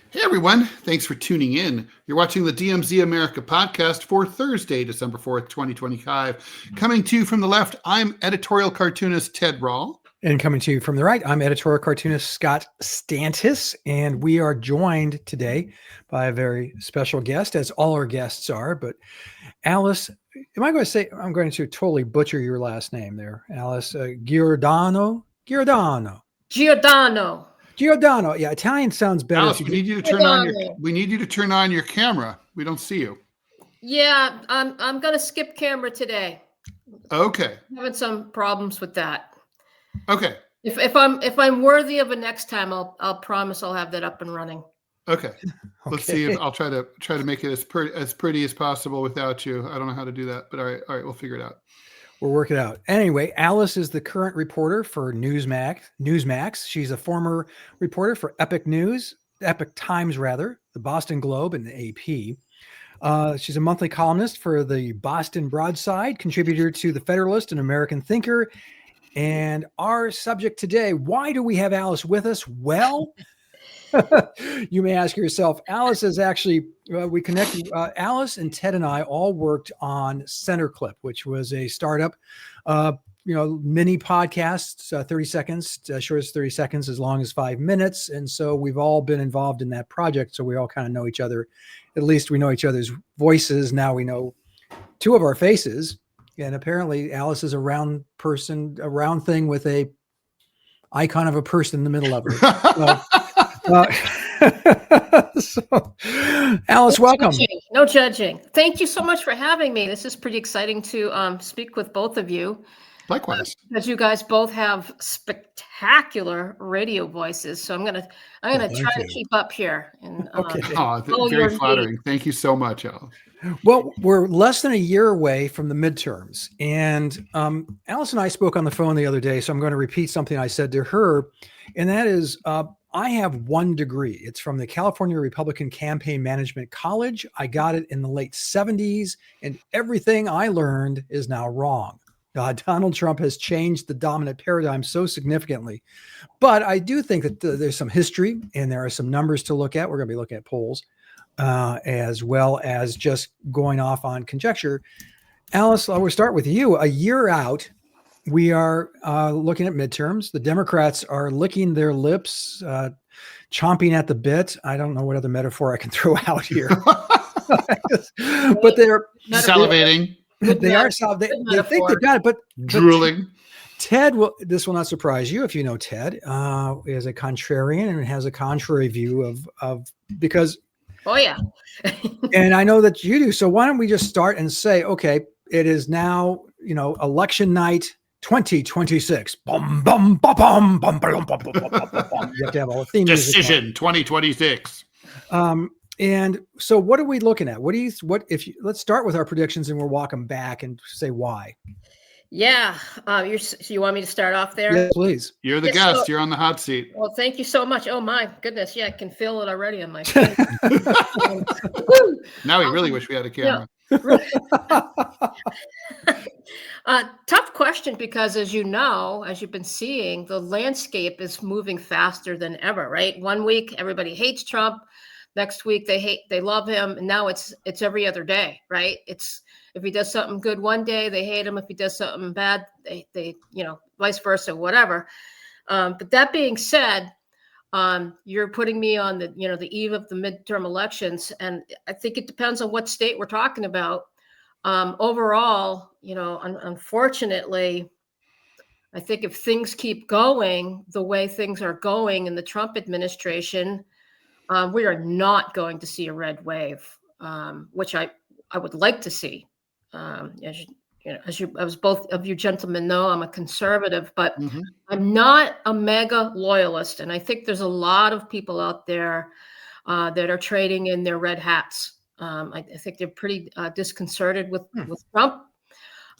Hey everyone, thanks for tuning in. You're watching the DMZ America podcast for Thursday, December 4th, 2025. Coming to you from the left, I'm editorial cartoonist Ted Rall. And coming to you from the right, I'm editorial cartoonist Scott Stantis, and we are joined today by a very special guest, as all our guests are. But Alice, I'm going to totally butcher your last name there, Alice Giordano. Yeah, Italian sounds better. Alice, we need you to turn on your camera. We don't see you. Yeah, I'm going to skip camera today. Okay. I'm having some problems with that. Okay. If I'm worthy of a next time, I'll promise I'll have that up and running. Okay. Let's see if I'll try to make it as pretty as possible without you. I don't know how to do that, but all right, we'll figure it out. We'll work it out. Anyway, Alice is the current reporter for Newsmax. She's a former reporter for Epoch Times, the Boston Globe, and the AP. She's a monthly columnist for the Boston Broadside, contributor to the Federalist and American Thinker. And our subject today, why do we have Alice with us? Well, you may ask yourself, Alice is actually, we connected, Alice and Ted and I all worked on Centerclip, which was a startup, mini podcasts, 30 seconds, short as 30 seconds, as long as 5 minutes. And so we've all been involved in that project. So we all kind of know each other. At least we know each other's voices. Now we know two of our faces. And apparently Alice is a round thing with a icon of a person in the middle of her. So, Alice, welcome. No judging. Thank you so much for having me. This is pretty exciting to speak with both of you. Likewise. Because you guys both have spectacular radio voices. So I'm gonna try to keep up here. And very flattering. Thank you so much, Alice. Well, we're less than a year away from the midterms. And Alice and I spoke on the phone the other day, so I'm going to repeat something I said to her. And that is, I have one degree. It's from the California Republican Campaign Management College. I got it in the late 70s, and everything I learned is now wrong. Donald Trump has changed the dominant paradigm so significantly. But I do think that there's some history and there are some numbers to look at. We're going to be looking at polls as well as just going off on conjecture. Alice, I will start with you. A year out, we are looking at midterms. The Democrats are licking their lips, chomping at the bit. I don't know what other metaphor I can throw out here. But they're salivating. They are they think they got it, but drooling. Ted this will not surprise you if you know Ted is a contrarian and has a contrary view of because. Oh yeah. And I know that you do. So why don't we just start and say, okay, it is now, election night 2026. Bum, bum, bum, bum, bum, bum, bum, bum, bum, bum. You have to have all the theme decision 2026. And so what are we looking at? Let's start with our predictions and we'll walk them back and say why. Yeah. You want me to start off there? Yes, please. You're the guest. You're on the hot seat. Well, thank you so much. Oh my goodness. Yeah, I can feel it already on my face. Now we really wish we had a camera. Tough question because as you've been seeing, the landscape is moving faster than ever, right? One week, everybody hates Trump. Next week, they love him. And now it's every other day, right? It's, if he does something good one day, they hate him. If he does something bad, they vice versa, whatever. But that being said, you're putting me on the eve of the midterm elections. And I think it depends on what state we're talking about. Overall, unfortunately, I think if things keep going the way things are going in the Trump administration, we are not going to see a red wave, which I would like to see. As both of you gentlemen know, I'm a conservative, but I'm not a mega loyalist. And I think there's a lot of people out there that are trading in their red hats. I think they're pretty disconcerted with Trump.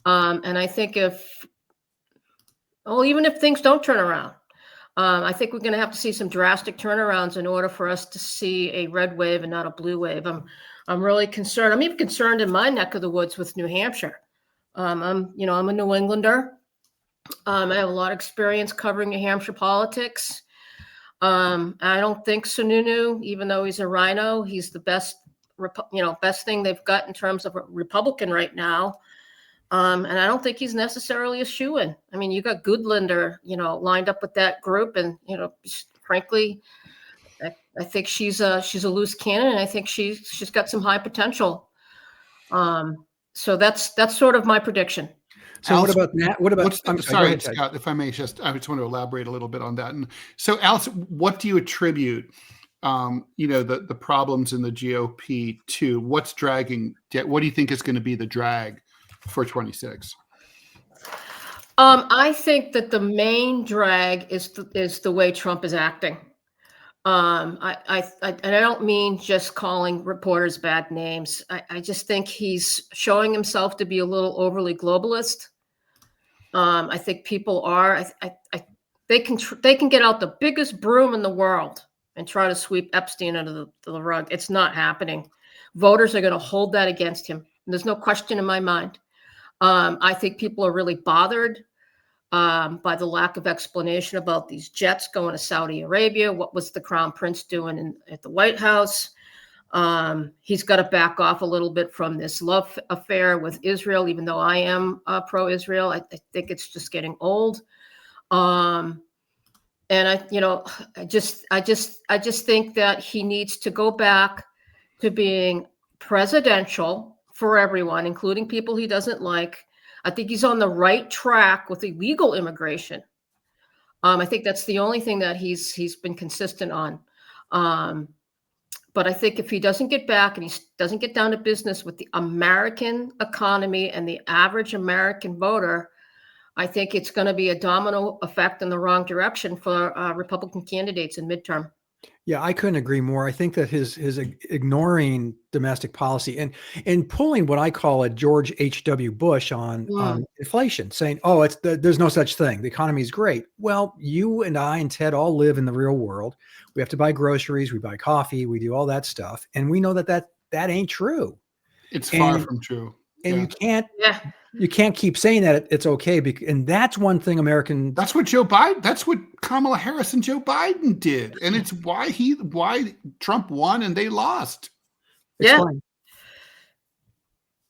And I think even if things don't turn around, I think we're going to have to see some drastic turnarounds in order for us to see a red wave and not a blue wave. I'm really concerned. I'm even concerned in my neck of the woods with New Hampshire. I'm a New Englander. I have a lot of experience covering New Hampshire politics. I don't think Sununu, even though he's a rhino, he's the best, best thing they've got in terms of a Republican right now. And I don't think he's necessarily a shoo-in. I mean, you got Goodlander, lined up with that group, and frankly, I think she's a loose cannon, and I think she's got some high potential. So that's sort of my prediction. So Alice, what about that? What about? I'm sorry, go ahead, Scott, if I may, I just want to elaborate a little bit on that. And so, Alice, what do you attribute, the problems in the GOP to? What's dragging? What do you think is going to be the drag for 26? I think that the main drag is the way Trump is acting. And I don't mean just calling reporters bad names. I just think he's showing himself to be a little overly globalist. I think people are. They can get out the biggest broom in the world and try to sweep Epstein under the rug. It's not happening. Voters are going to hold that against him. There's no question in my mind. I think people are really bothered by the lack of explanation about these jets going to Saudi Arabia. What was the Crown Prince doing at the White House? He's got to back off a little bit from this love affair with Israel, even though I am pro-Israel. I think it's just getting old. And I just think that he needs to go back to being presidential for everyone, including people he doesn't like. I think he's on the right track with illegal immigration. I think that's the only thing that he's been consistent on. But I think if he doesn't get back and he doesn't get down to business with the American economy and the average American voter, I think it's going to be a domino effect in the wrong direction for Republican candidates in midterm. Yeah, I couldn't agree more. I think that his ignoring domestic policy and pulling what I call a George H.W. Bush on inflation, saying, "Oh, there's no such thing. The economy is great." Well, you and I and Ted all live in the real world. We have to buy groceries, we buy coffee, we do all that stuff, and we know that ain't true. It's far from true. And you can't keep saying that it's okay, and that's one thing That's what Joe Biden. That's what Kamala Harris and Joe Biden did, and it's why Trump won and they lost.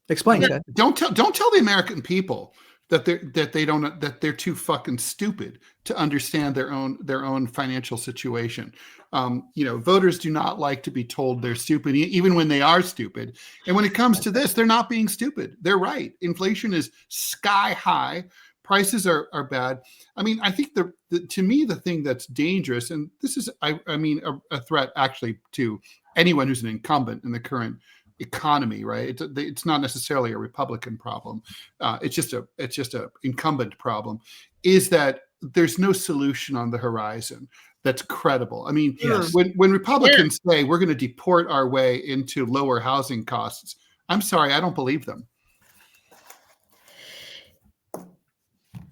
Explain. Yeah. Don't tell the American people that they're too fucking stupid to understand their own financial situation. Voters do not like to be told they're stupid, even when they are stupid. And when it comes to this, they're not being stupid. They're right. Inflation is sky high. Prices are bad. I mean, I think to me, the thing that's dangerous, and this is, a threat actually to anyone who's an incumbent in the current economy, right? It's not necessarily a Republican problem. It's just a incumbent problem. Is that there's no solution on the horizon that's credible. I mean, when Republicans say we're going to deport our way into lower housing costs, I'm sorry, I don't believe them.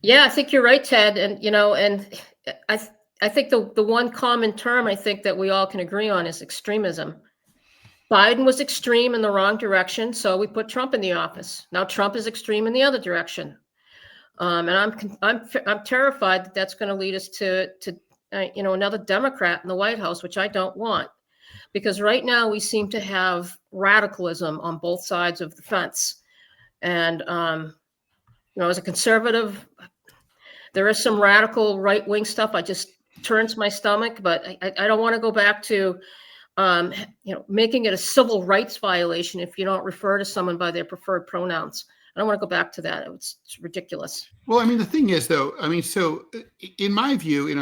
Yeah, I think you're right, Ted. And I think the one common term I think that we all can agree on is extremism. Biden was extreme in the wrong direction, so we put Trump in the office. Now Trump is extreme in the other direction, and I'm terrified that that's going to lead us to another Democrat in the White House, which I don't want, because right now we seem to have radicalism on both sides of the fence, and as a conservative, there is some radical right-wing stuff. I just turns my stomach, but I don't want to go back to making it a civil rights violation if you don't refer to someone by their preferred pronouns. I don't want to go back to that. It's ridiculous. Well, I mean, the thing is, though, so in my view,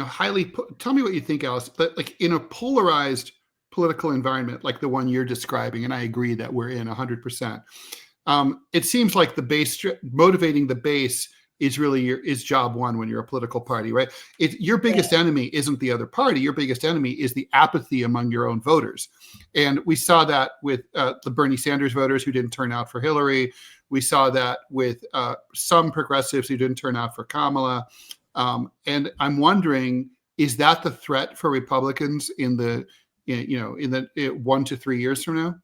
tell me what you think, Alice, but like in a polarized political environment like the one you're describing, and I agree that we're in 100%, it seems like motivating the base is really is job one when you're a political party, right? Your biggest enemy isn't the other party. Your biggest enemy is the apathy among your own voters. And we saw that with the Bernie Sanders voters who didn't turn out for Hillary. We saw that with some progressives who didn't turn out for Kamala. And I'm wondering, is that the threat for Republicans in the 1 to 3 years from now?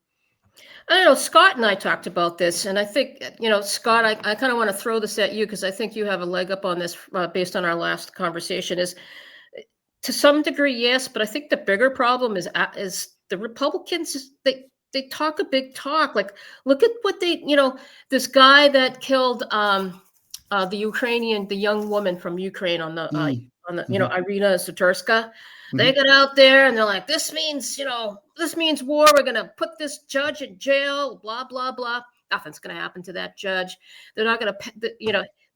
I don't know. Scott and I talked about this, and I think, Scott, I kind of want to throw this at you because I think you have a leg up on this based on our last conversation. Is To some degree, yes, but I think the bigger problem is the Republicans. They talk a big talk. Like, look at what this guy that killed the young woman from Ukraine on the Irina Saturska. They got out there and they're like, this means war. We're gonna put this judge in jail. Blah blah blah. Nothing's gonna happen to that judge. They're not gonna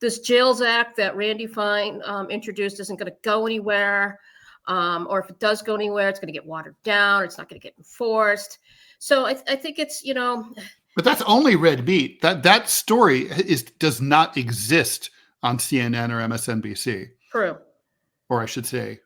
this Jails Act that Randy Fine introduced isn't going to go anywhere. Or if it does go anywhere, it's going to get watered down. Or it's not going to get enforced. So I think it's, But that's only red meat. That story does not exist on CNN or MSNBC. True. Or I should say,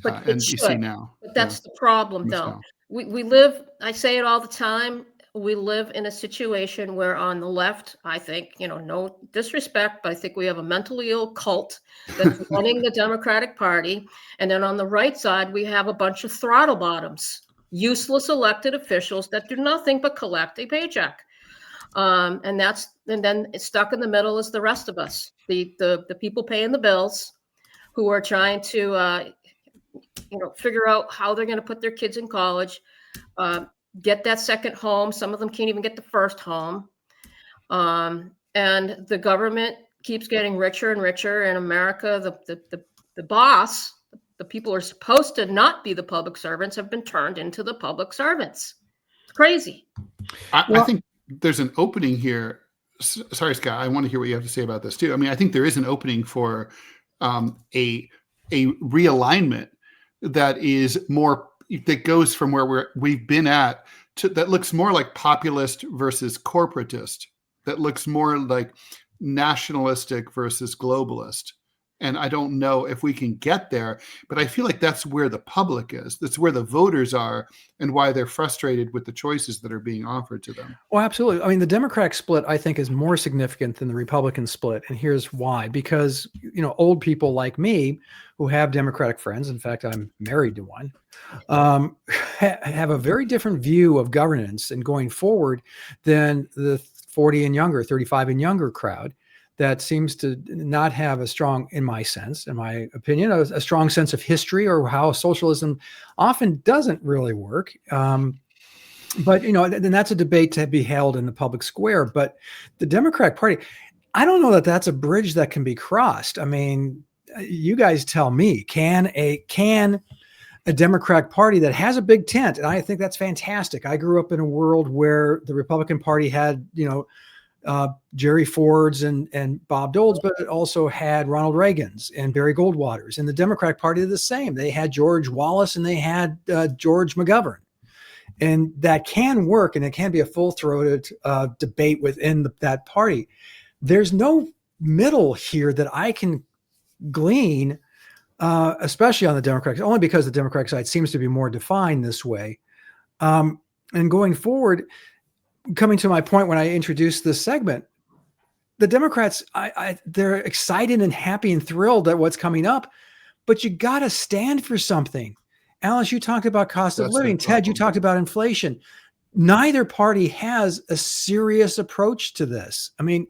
but NBC now. But that's the problem, though. We live, I say it all the time, we live in a situation where on the left, I think, no disrespect, but I think we have a mentally ill cult that's running the Democratic Party. And then on the right side, we have a bunch of throttle bottoms, useless elected officials that do nothing but collect a paycheck. And then it's stuck in the middle is the rest of us, the people paying the bills who are trying to, figure out how they're going to put their kids in college, get that second home. Some of them can't even get the first home. And the government keeps getting richer and richer. In America, the boss, the people who are supposed to not be the public servants have been turned into the public servants. It's crazy. I think there's an opening here. Sorry, Scott, I want to hear what you have to say about this too. I mean, I think there is an opening for a realignment that is more, that goes from where we've been at to that looks more like populist versus corporatist, that looks more like nationalistic versus globalist. And I don't know if we can get there, but I feel like that's where the public is. That's where the voters are and why they're frustrated with the choices that are being offered to them. Well, absolutely. I mean, the Democratic split, I think, is more significant than the Republican split. And here's why. Because, old people like me who have Democratic friends, in fact, I'm married to one, have a very different view of governance and going forward than the 40 and younger, 35 and younger crowd. That seems to not have a strong, in my opinion, a strong sense of history or how socialism often doesn't really work. But, then that's a debate to be held in the public square. But the Democratic Party, I don't know that that's a bridge that can be crossed. I mean, you guys tell me, can a Democratic Party that has a big tent, and I think that's fantastic. I grew up in a world where the Republican Party had, Jerry Ford's and Bob Dole's, but it also had Ronald Reagan's and Barry Goldwater's. And the Democratic Party did the same. They had George Wallace and they had George McGovern. And that can work, and it can be a full-throated debate within that party. There's no middle here that I can glean, especially on the Democratic, only because the Democratic side seems to be more defined this way. And going forward, coming to my point when I introduced this segment, the Democrats, they're excited and happy and thrilled at what's coming up, but you got to stand for something. Alice, you talked about cost of living. Ted, you talked about inflation. Neither party has a serious approach to this. I mean,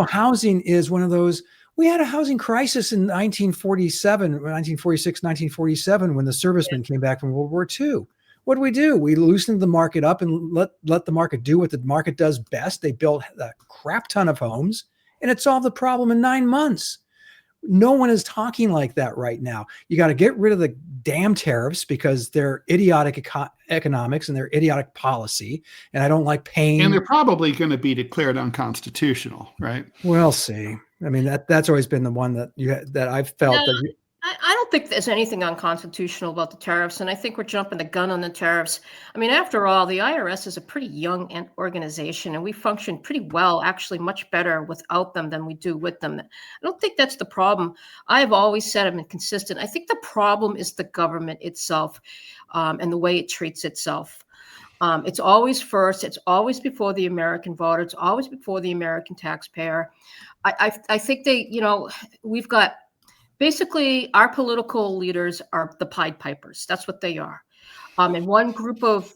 housing is one of those. We had a housing crisis in 1947, when the servicemen came back from World War II. What do? We loosened the market up and let the market do what the market does best. They built a crap ton of homes, and it solved the problem in 9 months. No one is talking like that right now. You got to get rid of the damn tariffs because they're idiotic economics and they're idiotic policy. And I don't like paying. And they're probably going to be declared unconstitutional, right? We'll see. I mean, that's always been the one that I've felt that. I don't think there's anything unconstitutional about the tariffs, and I think we're jumping the gun on the tariffs. I mean, after all, the IRS is a pretty young organization, and we function pretty well, actually much better without them than we do with them. I don't think that's the problem. I've always said I'm inconsistent. I think the problem is the government itself and the way it treats itself. It's always first. It's always before the American voter. It's always before the American taxpayer. I think we've got. Basically, our political leaders are the Pied Pipers. That's what they are. And one group of,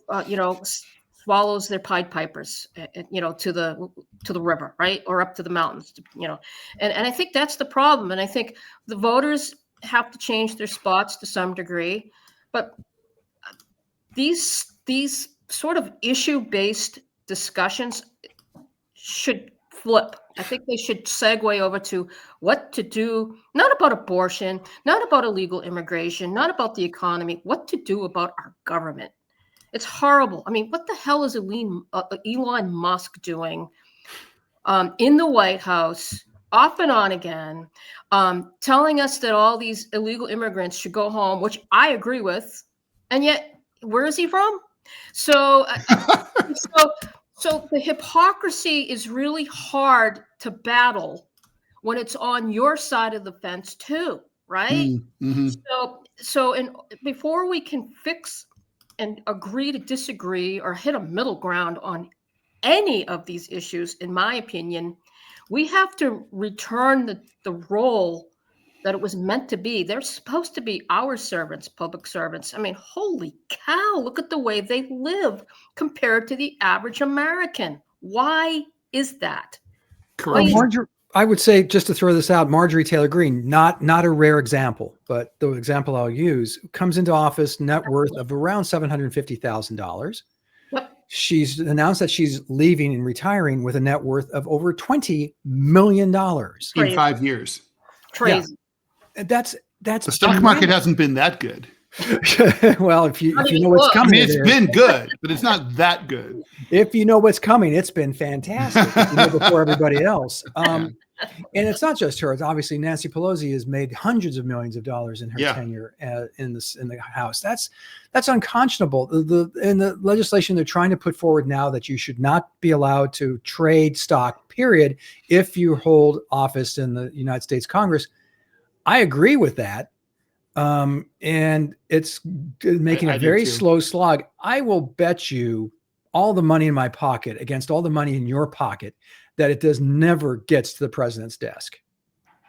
swallows their Pied Pipers, to the river, right? Or up to the mountains, And I think that's the problem. And I think the voters have to change their spots to some degree, but these sort of issue-based discussions should flip. I think they should segue over to what to do, not about abortion, not about illegal immigration, not about the economy, what to do about our government. It's horrible. I mean, what the hell is Elon Musk doing in the White House, off and on again, telling us that all these illegal immigrants should go home, which I agree with, and yet where is he from? So the hypocrisy is really hard to battle when it's on your side of the fence too, right? Mm-hmm. Before we can fix and agree to disagree or hit a middle ground on any of these issues, in my opinion, we have to return the role that it was meant to be. They're supposed to be our servants, public servants. I mean, holy cow, look at the way they live compared to the average American. Why is that? Correct. I would say, just to throw this out, Marjorie Taylor Greene, not a rare example, but the example I'll use, comes into office, net worth of around $750,000. She's announced that she's leaving and retiring with a net worth of over $20 million in 5 years. Crazy. Yeah. That's the stock market hasn't been that good. Well, if you know what's coming, it's been good, but it's not that good. If you know what's coming, it's been fantastic. If you know before everybody else. And it's not just her. It's obviously Nancy Pelosi has made hundreds of millions of dollars in her tenure in the House. That's unconscionable. In the legislation they're trying to put forward now, that you should not be allowed to trade stock, period, if you hold office in the United States Congress. I agree with that. And it's making a very slow slog. I will bet you all the money in my pocket against all the money in your pocket that it never gets to the president's desk,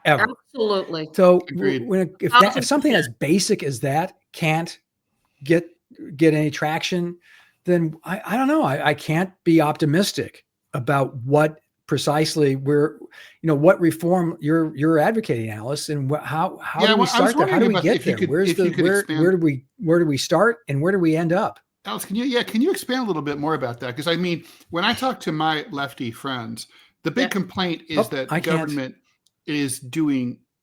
ever. Absolutely. So if something as basic as that can't get any traction, then I don't know. I can't be optimistic about what precisely what reform you're advocating, Alice, and how do we start there? How do we get there? Where do we start and where do we end up? Alice, can you expand a little bit more about that? Because I mean, when I talk to my lefty friends, the big complaint is that the government is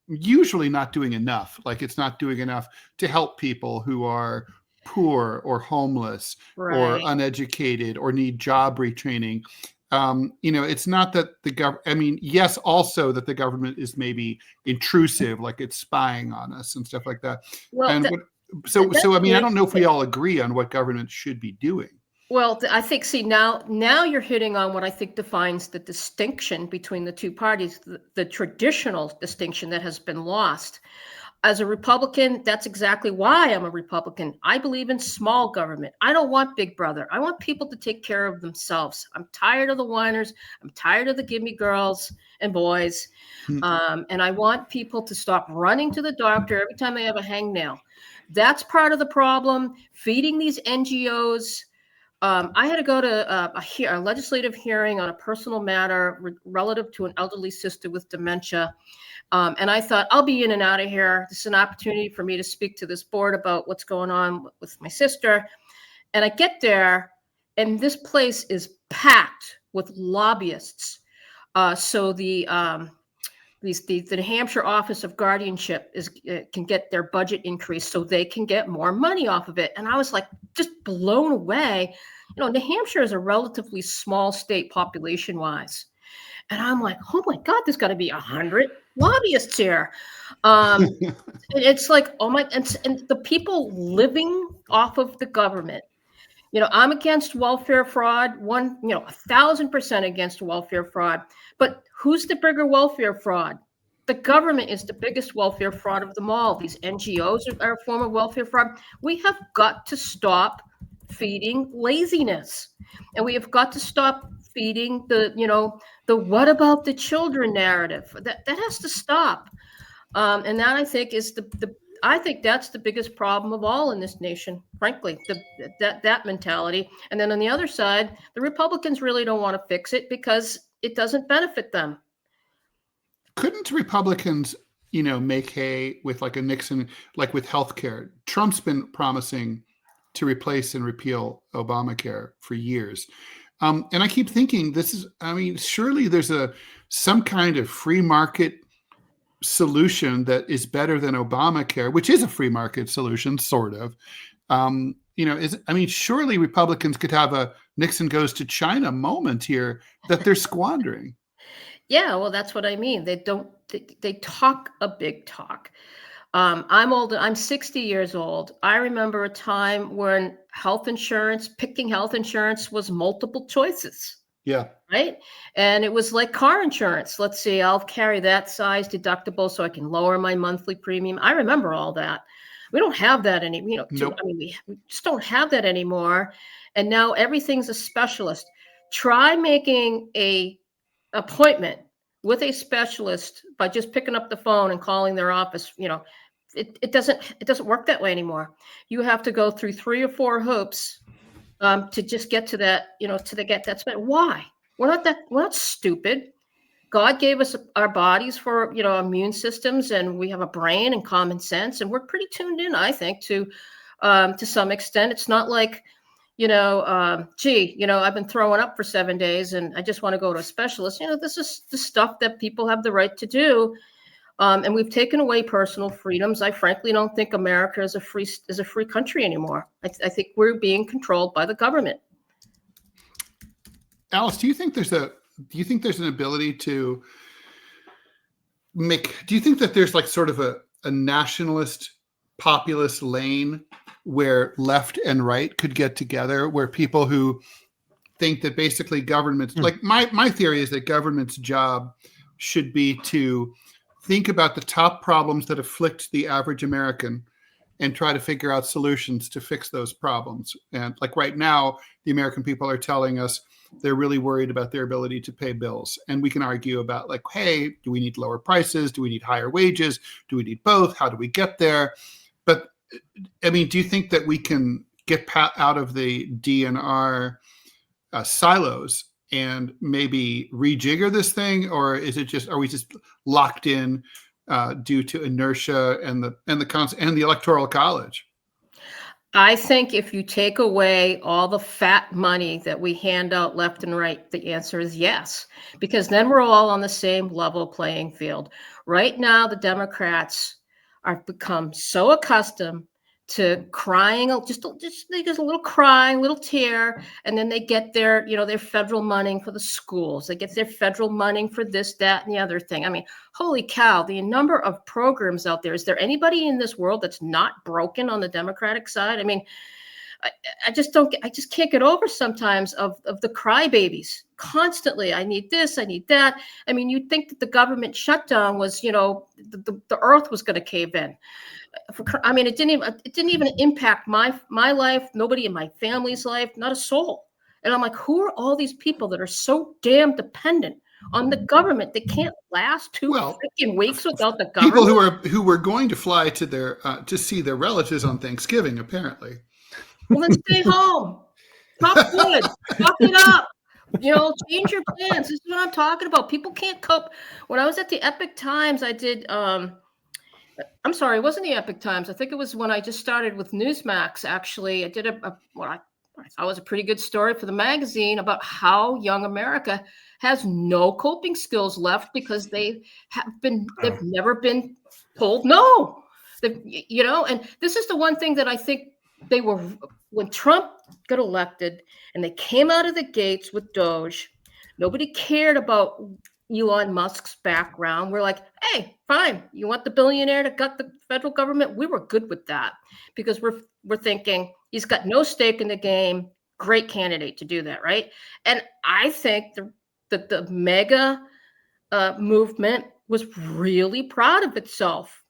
usually not doing enough. Like, it's not doing enough to help people who are poor or homeless or uneducated or need job retraining. It's not that the government, I mean, yes, also that the government is maybe intrusive, like it's spying on us and stuff like that. Well, I mean, I don't know if we all agree on what government should be doing. Well, I think, now you're hitting on what I think defines the distinction between the two parties, the traditional distinction that has been lost. As a Republican, that's exactly why I'm a Republican. I believe in small government. I don't want big brother. I want people to take care of themselves. I'm tired of the whiners. I'm tired of the gimme girls and boys. And I want people to stop running to the doctor every time they have a hangnail. That's part of the problem. Feeding these NGOs. I had to go to a legislative hearing on a personal matter relative to an elderly sister with dementia. And I thought, I'll be in and out of here. This is an opportunity for me to speak to this board about what's going on with my sister. And I get there, and this place is packed with lobbyists. So the New Hampshire Office of Guardianship can get their budget increased so they can get more money off of it. And I was like, just blown away. New Hampshire is a relatively small state population-wise. And I'm like, oh my God, there's got to be 100 lobbyists here. It's like, oh my, and the people living off of the government. I'm against welfare fraud, 1,000% against welfare fraud. But who's the bigger welfare fraud? The government is the biggest welfare fraud of them all. These NGOs are a form of welfare fraud. We have got to stop feeding laziness, and we have got to stop feeding the what about the children narrative. That has to stop. And that, I think, is I think that's the biggest problem of all in this nation, frankly, that mentality. And then on the other side, the Republicans really don't want to fix it because it doesn't benefit them. Couldn't Republicans, make hay with like a Nixon, like with healthcare. Trump's been promising to replace and repeal Obamacare for years. And I keep thinking surely there's some kind of free market solution that is better than Obamacare, which is a free market solution, sort of. Surely Republicans could have a Nixon goes to China moment here that they're squandering. Yeah, well, that's what I mean. They talk a big talk. I'm old. I'm 60 years old. I remember a time when picking health insurance was multiple choices. Yeah. Right. And it was like car insurance. Let's see, I'll carry that size deductible so I can lower my monthly premium. I remember all that. We don't have that anymore. Nope. We just don't have that anymore. And now everything's a specialist. Try making a appointment with a specialist by just picking up the phone and calling their office. It doesn't work that way anymore. You have to go through 3 or 4 hoops to just get to that, get that spent. Why? We're not stupid. God gave us our bodies for, immune systems, and we have a brain and common sense, and we're pretty tuned in, I think, to some extent. It's not like, I've been throwing up for 7 days and I just want to go to a specialist. This is the stuff that people have the right to do. And we've taken away personal freedoms. I frankly don't think America is a free country anymore. I think we're being controlled by the government. Alice, do you think there's an ability to do you think that there's like sort of a nationalist populist lane where left and right could get together, where people who think that basically governments, like my theory is that government's job should be to think about the top problems that afflict the average American and try to figure out solutions to fix those problems. And like right now, the American people are telling us they're really worried about their ability to pay bills. And we can argue about like, hey, do we need lower prices? Do we need higher wages? Do we need both? How do we get there? But do you think that we can get out of the DNR silos and maybe rejigger this thing, or are we just locked in due to inertia and the Electoral College? I think if you take away all the fat money that we hand out left and right, the answer is yes, because then we're all on the same level playing field. Right now, the Democrats are become so accustomed to crying, just a little cry, a little tear, and then they get their federal money for the schools. They get their federal money for this, that, and the other thing. I mean, holy cow, the number of programs out there. Is there anybody in this world that's not broken on the Democratic side? I mean, I just can't get over sometimes of the crybabies constantly. I need this, I need that. I mean, you'd think that the government shutdown was, the earth was going to cave in. I mean, it didn't even impact my life, nobody in my family's life, not a soul. And I'm like, who are all these people that are so damn dependent on the government? They can't last two freaking weeks without the government. People who were going to fly to their to see their relatives on Thanksgiving, apparently. Well, then stay home. Talk good. Talk it up. Change your plans. This is what I'm talking about. People can't cope. When I was at the Epoch Times, I did. I'm sorry, it wasn't the Epoch Times. I think it was when I just started with Newsmax. Actually, I did what I thought was a pretty good story for the magazine about how young America has no coping skills left because they've never been told no. And this is the one thing that I think they were, when Trump got elected and they came out of the gates with Doge, nobody cared about Elon Musk's background. We're like, hey, fine. You want the billionaire to gut the federal government? We were good with that because we're thinking he's got no stake in the game. Great candidate to do that, right? And I think that the mega movement was really proud of itself.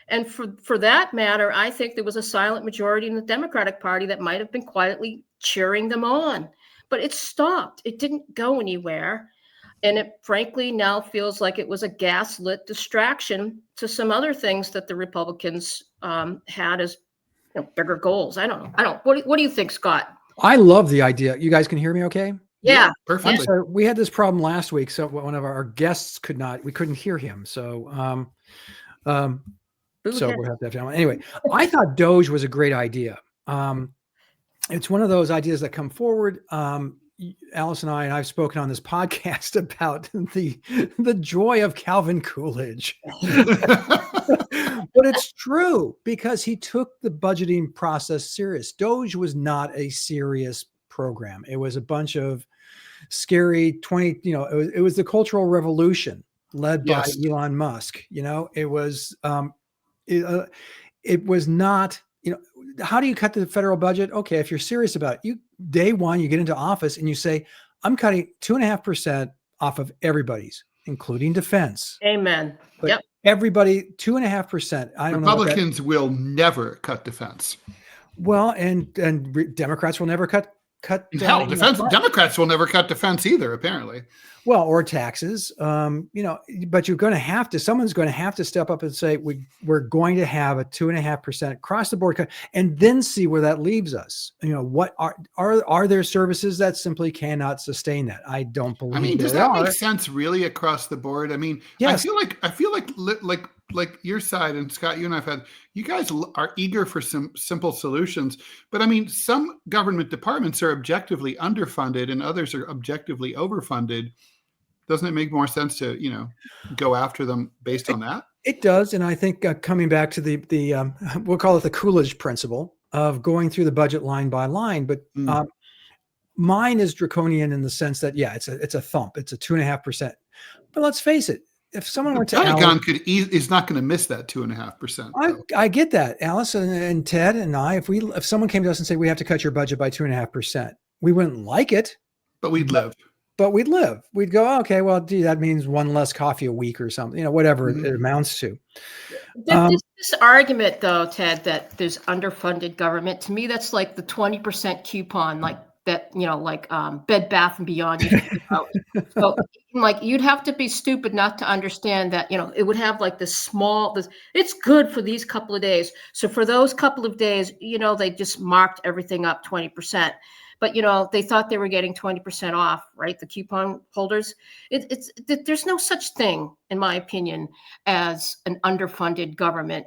And for that matter, I think there was a silent majority in the Democratic Party that might have been quietly cheering them on. But it stopped. It didn't go anywhere. And it frankly now feels like it was a gaslit distraction to some other things that the Republicans had as bigger goals. I don't know. What do you think, Scott? I love the idea. You guys can hear me okay? Yeah. Perfectly. So we had this problem last week. So one of our guests we couldn't hear him. So So we'll have to have anyway. I thought Doge was a great idea. It's one of those ideas that come forward. Alice and I've spoken on this podcast about the joy of Calvin Coolidge. But it's true because he took the budgeting process serious. Doge was not a serious program. It was a bunch of scary it was the Cultural Revolution led by Elon Musk. It was it was not, how do you cut the federal budget? Okay, if you're serious about it, day one, you get into office and you say, I'm cutting 2.5% off of everybody's, including defense. Amen. But yep. Everybody, 2.5%. I don't know. Republicans will never cut defense. Well, and Democrats will never cut Hell, defense. Democrats will never cut defense either, apparently. Well, or taxes, but you're going to have to, someone's going to have to step up and say, we're going to have a 2.5% across the board cut, and then see where that leaves us. What are there services that simply cannot sustain that? I don't believe. I mean, does that make sense really across the board? I mean, yes. I feel like your side, and Scott, you and I've had, you guys are eager for some simple solutions, but I mean, some government departments are objectively underfunded and others are objectively overfunded. Doesn't it make more sense to, go after them based on that? It does. And I think coming back to the we'll call it the Coolidge principle of going through the budget line by line, but mine is draconian in the sense that, it's a thump. It's a 2.5%. But let's face it. If someone went to Pentagon is not going to miss that 2.5%. I get that, Alice and Ted and I. If someone came to us and said we have to cut your budget by 2.5%, we wouldn't like it, but we'd live. But we'd live. We'd go, okay, well, gee, that means one less coffee a week or something. Whatever it amounts to. This argument, though, Ted, that there's underfunded government. To me, that's like the 20% coupon, like that. Bed Bath and Beyond. So, you'd have to be stupid not to understand that, it would have like this it's good for these couple of days. So for those couple of days, they just marked everything up 20%. But, they thought they were getting 20% off, right? The coupon holders. There's no such thing, in my opinion, as an underfunded government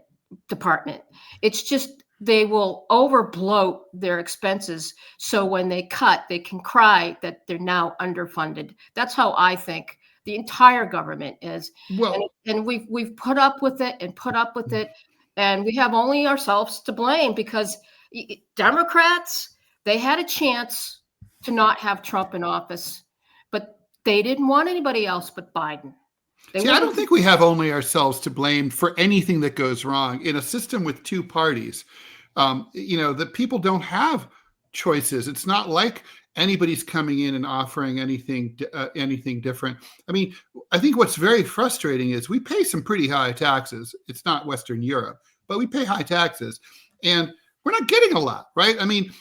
department. It's just they will overbloat their expenses. So when they cut, they can cry that they're now underfunded. That's how I think the entire government is. Well, and we've put up with it and put up with it. And we have only ourselves to blame because Democrats, they had a chance to not have Trump in office, but they didn't want anybody else but Biden. I don't think we have only ourselves to blame for anything that goes wrong in a system with two parties. The people don't have choices. It's not like anybody's coming in and offering anything different. I mean, I think what's very frustrating is we pay some pretty high taxes. It's not Western Europe, but we pay high taxes, and we're not getting a lot, right? I mean,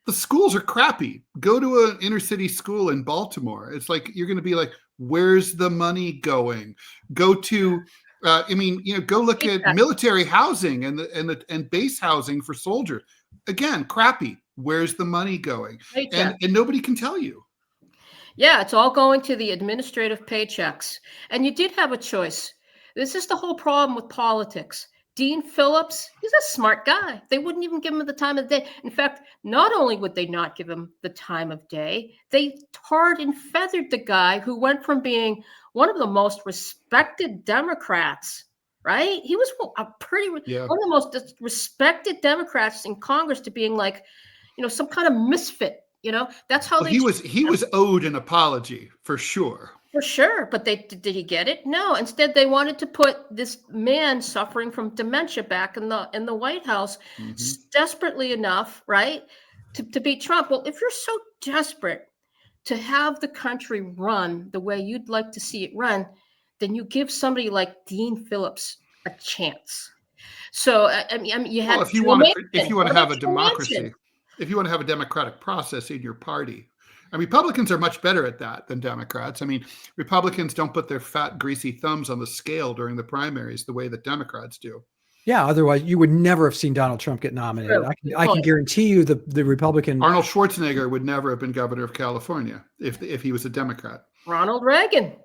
the schools are crappy. Go to an inner city school in Baltimore. It's like, you're going to be like, where's the money going? Go to, go look at military housing and base housing for soldiers. Again, crappy. Where's the money going? And nobody can tell you. Yeah, it's all going to the administrative paychecks. And you did have a choice. This is the whole problem with politics. Dean Phillips, he's a smart guy. They wouldn't even give him the time of day. In fact, not only would they not give him the time of day, they tarred and feathered the guy who went from being one of the most respected Democrats, right? He was one of the most respected Democrats in Congress to being like, some kind of misfit. That's how he was owed an apology for sure. For sure. But did he get it? No. Instead, they wanted to put this man suffering from dementia back in the White House desperately enough, right, to beat Trump. Well, if you're so desperate to have the country run the way you'd like to see it run, then you give somebody like Dean Phillips a chance. So, you have if you want to have a democracy, if you want to have a democratic process in your party. Republicans are much better at that than Democrats. Republicans don't put their fat, greasy thumbs on the scale during the primaries the way that Democrats do. Yeah, otherwise you would never have seen Donald Trump get nominated. I can guarantee you the Republican... Arnold Schwarzenegger would never have been governor of California if he was a Democrat. Ronald Reagan.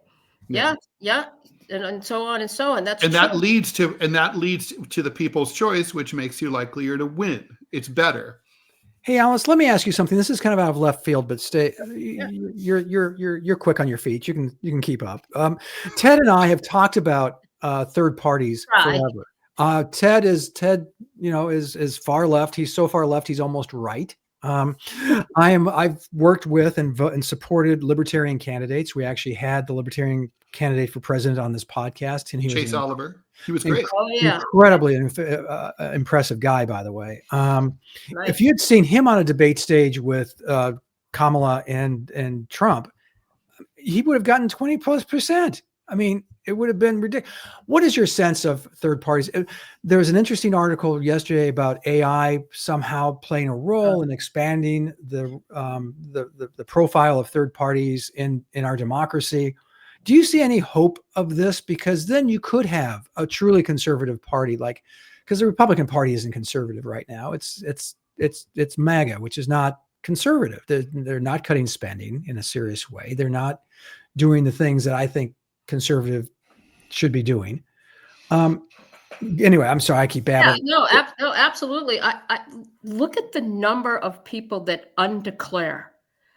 Yeah. Yeah. And so on and so on. That's and true. that leads to the people's choice, which makes you likelier to win. It's better. Hey, Alice, let me ask you something. This is kind of out of left field, but stay. You're quick on your feet. You can keep up. Ted and I have talked about third parties forever. Ted is far left. He's so far left, he's almost right. I've worked with and supported libertarian candidates. We actually had the libertarian candidate for president on this podcast, and he was Chase Oliver. He was great. Incredibly impressive guy, by the way. Nice. If you had seen him on a debate stage with Kamala and Trump, he would have gotten 20+%. I mean, it would have been ridiculous. What is your sense of third parties? There was an interesting article yesterday about AI somehow playing a role in expanding the profile of third parties in our democracy. Do you see any hope of this? Because then you could have a truly conservative party, because the Republican Party isn't conservative right now. It's MAGA, which is not conservative. They're not cutting spending in a serious way. They're not doing the things that I think conservative should be doing. Anyway, I'm sorry, I keep babbling. Yeah, no, absolutely. I look at the number of people that undeclare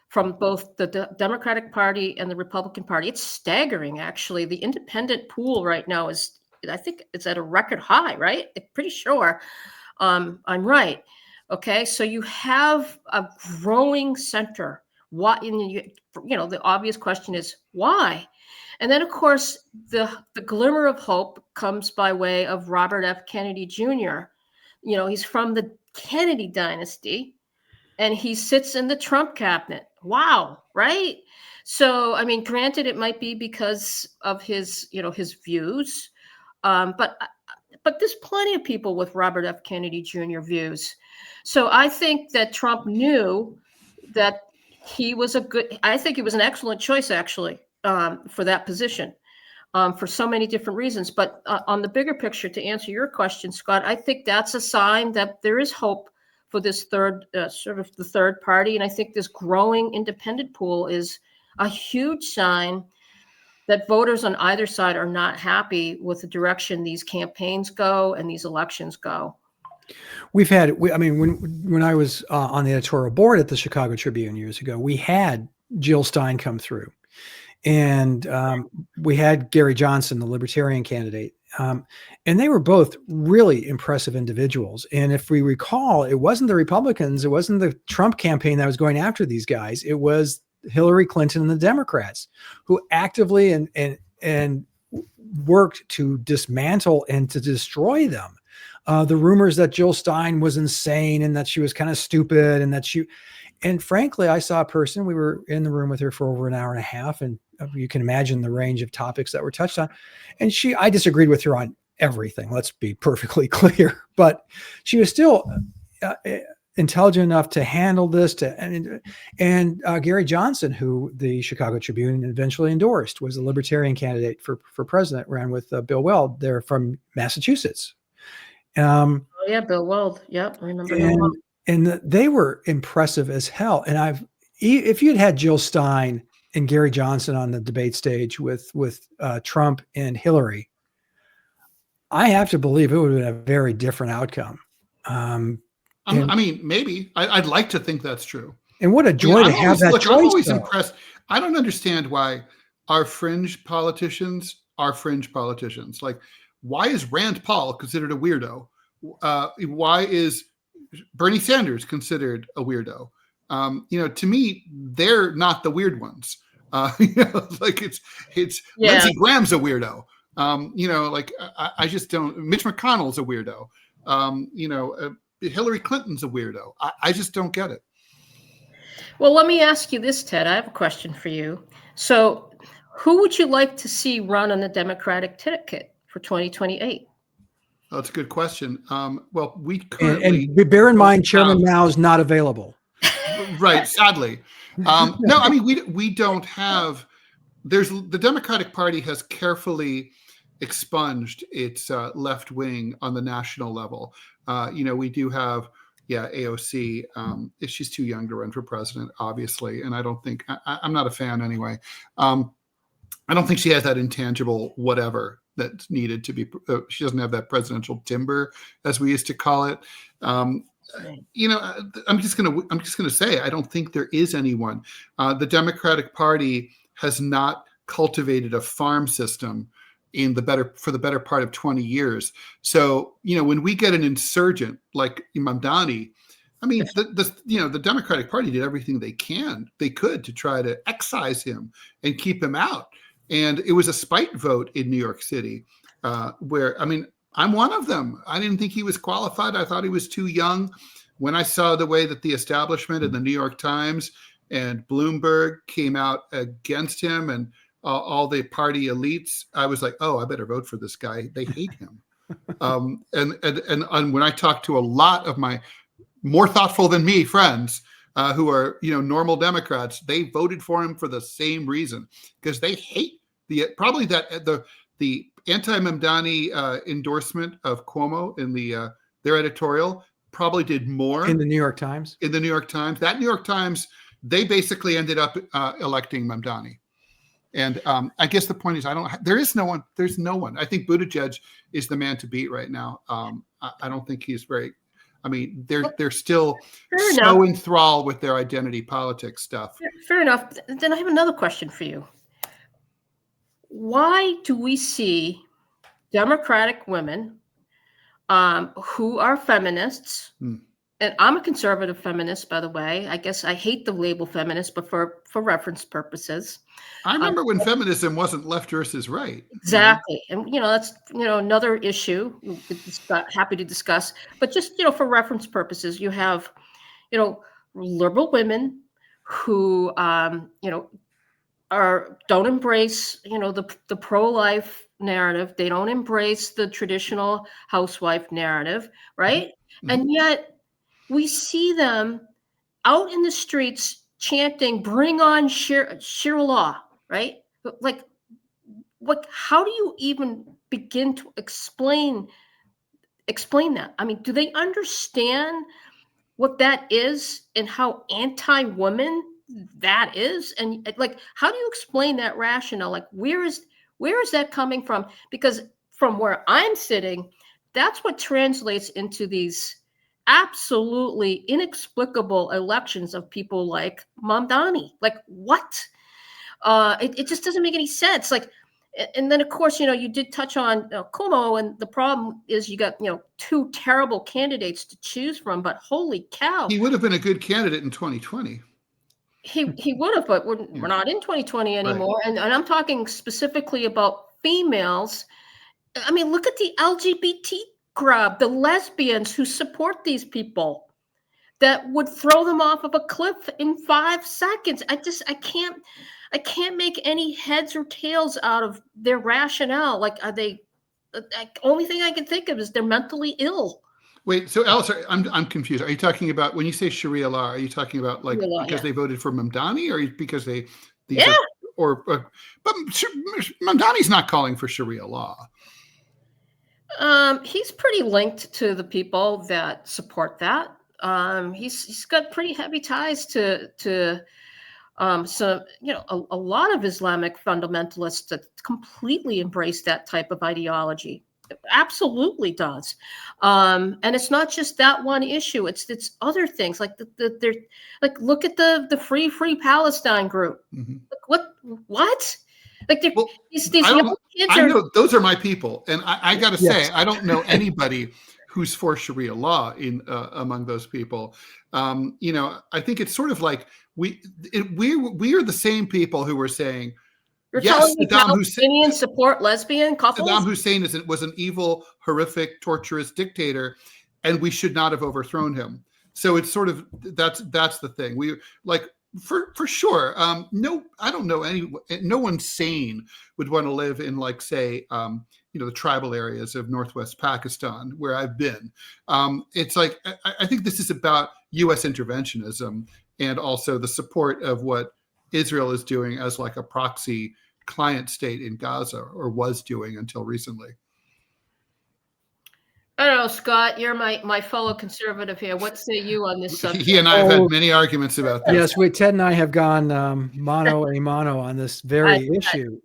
from both the Democratic Party and the Republican Party. It's staggering, actually. The independent pool right now is, I think it's at a record high, right? I'm pretty sure I'm right. Okay, so you have a growing center. What, the obvious question is why? And then, of course, the glimmer of hope comes by way of Robert F. Kennedy Jr. He's from the Kennedy dynasty, and he sits in the Trump cabinet. Wow, right? So, I mean, granted, it might be because of his views, but there's plenty of people with Robert F. Kennedy Jr. views. So I think that Trump knew that I think he was an excellent choice, actually, for that position, for so many different reasons. But on the bigger picture, to answer your question, Scott, I think that's a sign that there is hope for this the third party. And I think this growing independent pool is a huge sign that voters on either side are not happy with the direction these campaigns go and these elections go. When I was on the editorial board at the Chicago Tribune years ago, we had Jill Stein come through, and we had Gary Johnson, the libertarian candidate. And they were both really impressive individuals. And if we recall, it wasn't the Republicans, it wasn't the Trump campaign that was going after these guys. It was Hillary Clinton and the Democrats who actively and worked to dismantle and to destroy them. The rumors that Jill Stein was insane and that she was kind of stupid and frankly, I saw a person, we were in the room with her for over an hour and a half, and you can imagine the range of topics that were touched on. And I disagreed with her on everything. Let's be perfectly clear, but she was still intelligent enough to handle this. And Gary Johnson, who the Chicago Tribune eventually endorsed, was a libertarian candidate for president, ran with Bill Weld. They're from Massachusetts. Bill Weld. Yep, I remember Bill Weld. And they were impressive as hell. And if you'd had Jill Stein and Gary Johnson on the debate stage with Trump and Hillary, I have to believe it would have been a very different outcome. Maybe. I'd like to think that's true. And what a joy to have that choice. I'm always impressed. I don't understand why our fringe politicians are fringe politicians. Like, why is Rand Paul considered a weirdo? Why is Bernie Sanders considered a weirdo? To me, they're not the weird ones. It's Lindsey Graham's a weirdo. I just don't. Mitch McConnell's a weirdo. Hillary Clinton's a weirdo. I just don't get it. Well, let me ask you this, Ted. I have a question for you. So, who would you like to see run on the Democratic ticket for 2028? Oh, that's a good question. Well, we currently and bear in mind, Chairman Mao is not available. Right, sadly. No, I mean we don't have. The Democratic Party has carefully expunged its left wing on the national level. We do have, AOC. She's too young to run for president, obviously, and I don't think I'm not a fan anyway. I don't think she has that intangible whatever that's needed to be. She doesn't have that presidential timber, as we used to call it. You know, I'm just gonna say I don't think there is anyone. The Democratic Party has not cultivated a farm system for the better part of 20 years. So, you know, when we get an insurgent like Mamdani, I mean, the Democratic Party did everything they could to try to excise him and keep him out. And it was a spite vote in New York City, where, I mean, I'm one of them. I didn't think he was qualified. I thought he was too young. When I saw the way that the establishment and the New York Times and Bloomberg came out against him and all the party elites, I was like, oh, I better vote for this guy. They hate him. And when I talked to a lot of my more thoughtful than me friends who are, you know, normal Democrats, they voted for him for the same reason, because they hate the anti-Mamdani endorsement of Cuomo in their editorial probably did more in the New York Times. In the New York Times, that New York Times, they basically ended up electing Mamdani. And I guess the point is, there's no one. I think Buttigieg is the man to beat right now. I don't think he's very. I mean, they're still so enthralled with their identity politics stuff. Fair enough. Then I have another question for you. Why do we see Democratic women who are feminists? And I'm a conservative feminist, by the way. I guess I hate the label feminist, but for reference purposes. I remember when feminism wasn't left versus right. Exactly. And, you know, that's, you know, another issue happy to discuss. But just, you know, for reference purposes, you have, you know, liberal women who, you know, don't embrace, you know, the pro-life narrative. They don't embrace the traditional housewife narrative, right? Mm-hmm. And yet we see them out in the streets chanting, "Bring on Shira law," right? Like, how do you even begin to explain that? I mean, do they understand what that is and how anti-women that is? And like, how do you explain that rationale? Like, where is that coming from? Because from where I'm sitting, that's what translates into these absolutely inexplicable elections of people like Mamdani. Like, what? It just doesn't make any sense. Like, and then of course, you know, you did touch on Cuomo, and the problem is you got, you know, two terrible candidates to choose from. But holy cow, he would have been a good candidate in 2020. He would have, but we're not in 2020 anymore. Right. And I'm talking specifically about females. I mean, look at the LGBT crowd, the lesbians who support these people, that would throw them off of a cliff in 5 seconds. I can't make any heads or tails out of their rationale. Like, are they? Only thing I can think of is they're mentally ill. Wait, so Alice, I'm confused. Are you talking about, when you say Sharia law, are you talking about like because they voted for Mamdani, or because but Mamdani's not calling for Sharia law. He's pretty linked to the people that support that. He's got pretty heavy ties to so, you know, a lot of Islamic fundamentalists that completely embrace that type of ideology. It absolutely does. And it's not just that one issue. It's other things like they're like, look at the Free Palestine group. Mm-hmm. Like, what? Like, these young kids I know those are my people, and I got to say, I don't know anybody who's for Sharia law among those people. You know, I think it's sort of like we are the same people who were saying, you're telling me Palestinians support lesbian couples? Saddam Hussein was an evil, horrific, torturous dictator, and we should not have overthrown him. So it's sort of that's the thing. We like. For sure. No, I don't know no one sane would want to live in, like, say, you know, the tribal areas of Northwest Pakistan, where I've been. It's like, I think this is about U.S. interventionism and also the support of what Israel is doing as like a proxy client state in Gaza, or was doing until recently. I don't know, Scott, you're my fellow conservative here. What say you on this subject? He and I have had many arguments about this. Yes, Ted and I have gone mano a mano on this very issue.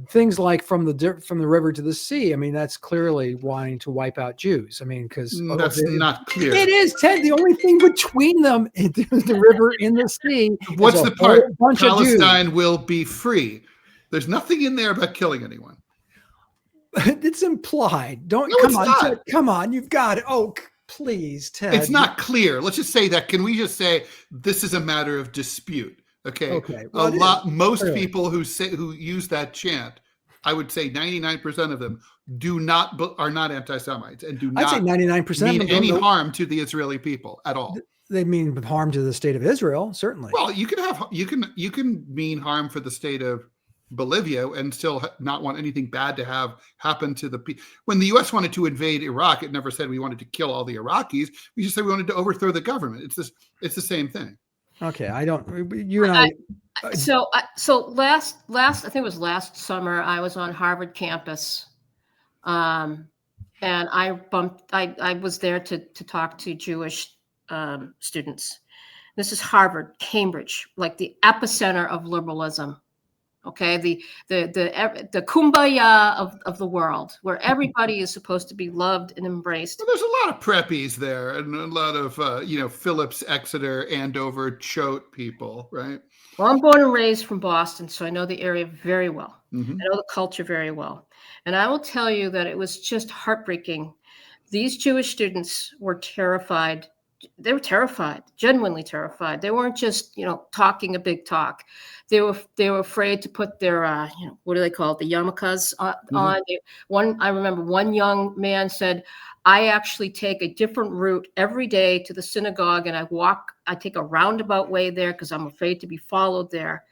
things like from the river to the sea. I mean, that's clearly wanting to wipe out Jews. I mean, because That's not clear. It is, Ted. The only thing between them, the river and the sea. What's the part? Bunch of Jews. Palestine will be free. There's nothing in there about killing anyone. It's implied. Don't No, come it's on, not. Ted, come on. You've got it. Oh, please, Ted. It's not clear. Let's just say that. Can we just say this is a matter of dispute? Okay. Okay. Well, Most clearly. people who use that chant, I would say 99% of them are not anti-Semites and do I'd say not 99% mean of them any don't- harm to the Israeli people at all. They mean harm to the state of Israel, certainly. Well, you can mean harm for the state of Bolivia and still not want anything bad to have happen to the people. When the U.S. wanted to invade Iraq, it never said we wanted to kill all the Iraqis. We just said we wanted to overthrow the government. It's the same thing. Okay, I don't. You and I. So last I think it was last summer, I was on Harvard campus, and I was there to talk to Jewish students. This is Harvard, Cambridge, like the epicenter of liberalism. Okay, the kumbaya of the world, where everybody is supposed to be loved and embraced. Well, there's a lot of preppies there, and a lot of Phillips, Exeter, Andover, Choate people, right? Well, I'm born and raised from Boston, so I know the area very well. Mm-hmm. I know the culture very well, and I will tell you that it was just heartbreaking. These Jewish students were terrified. They were terrified, genuinely terrified. They weren't just, talking a big talk. They were afraid to put their, what do they call it? The yarmulkes on. I remember one young man said, I actually take a different route every day to the synagogue, and I take a roundabout way there because I'm afraid to be followed there.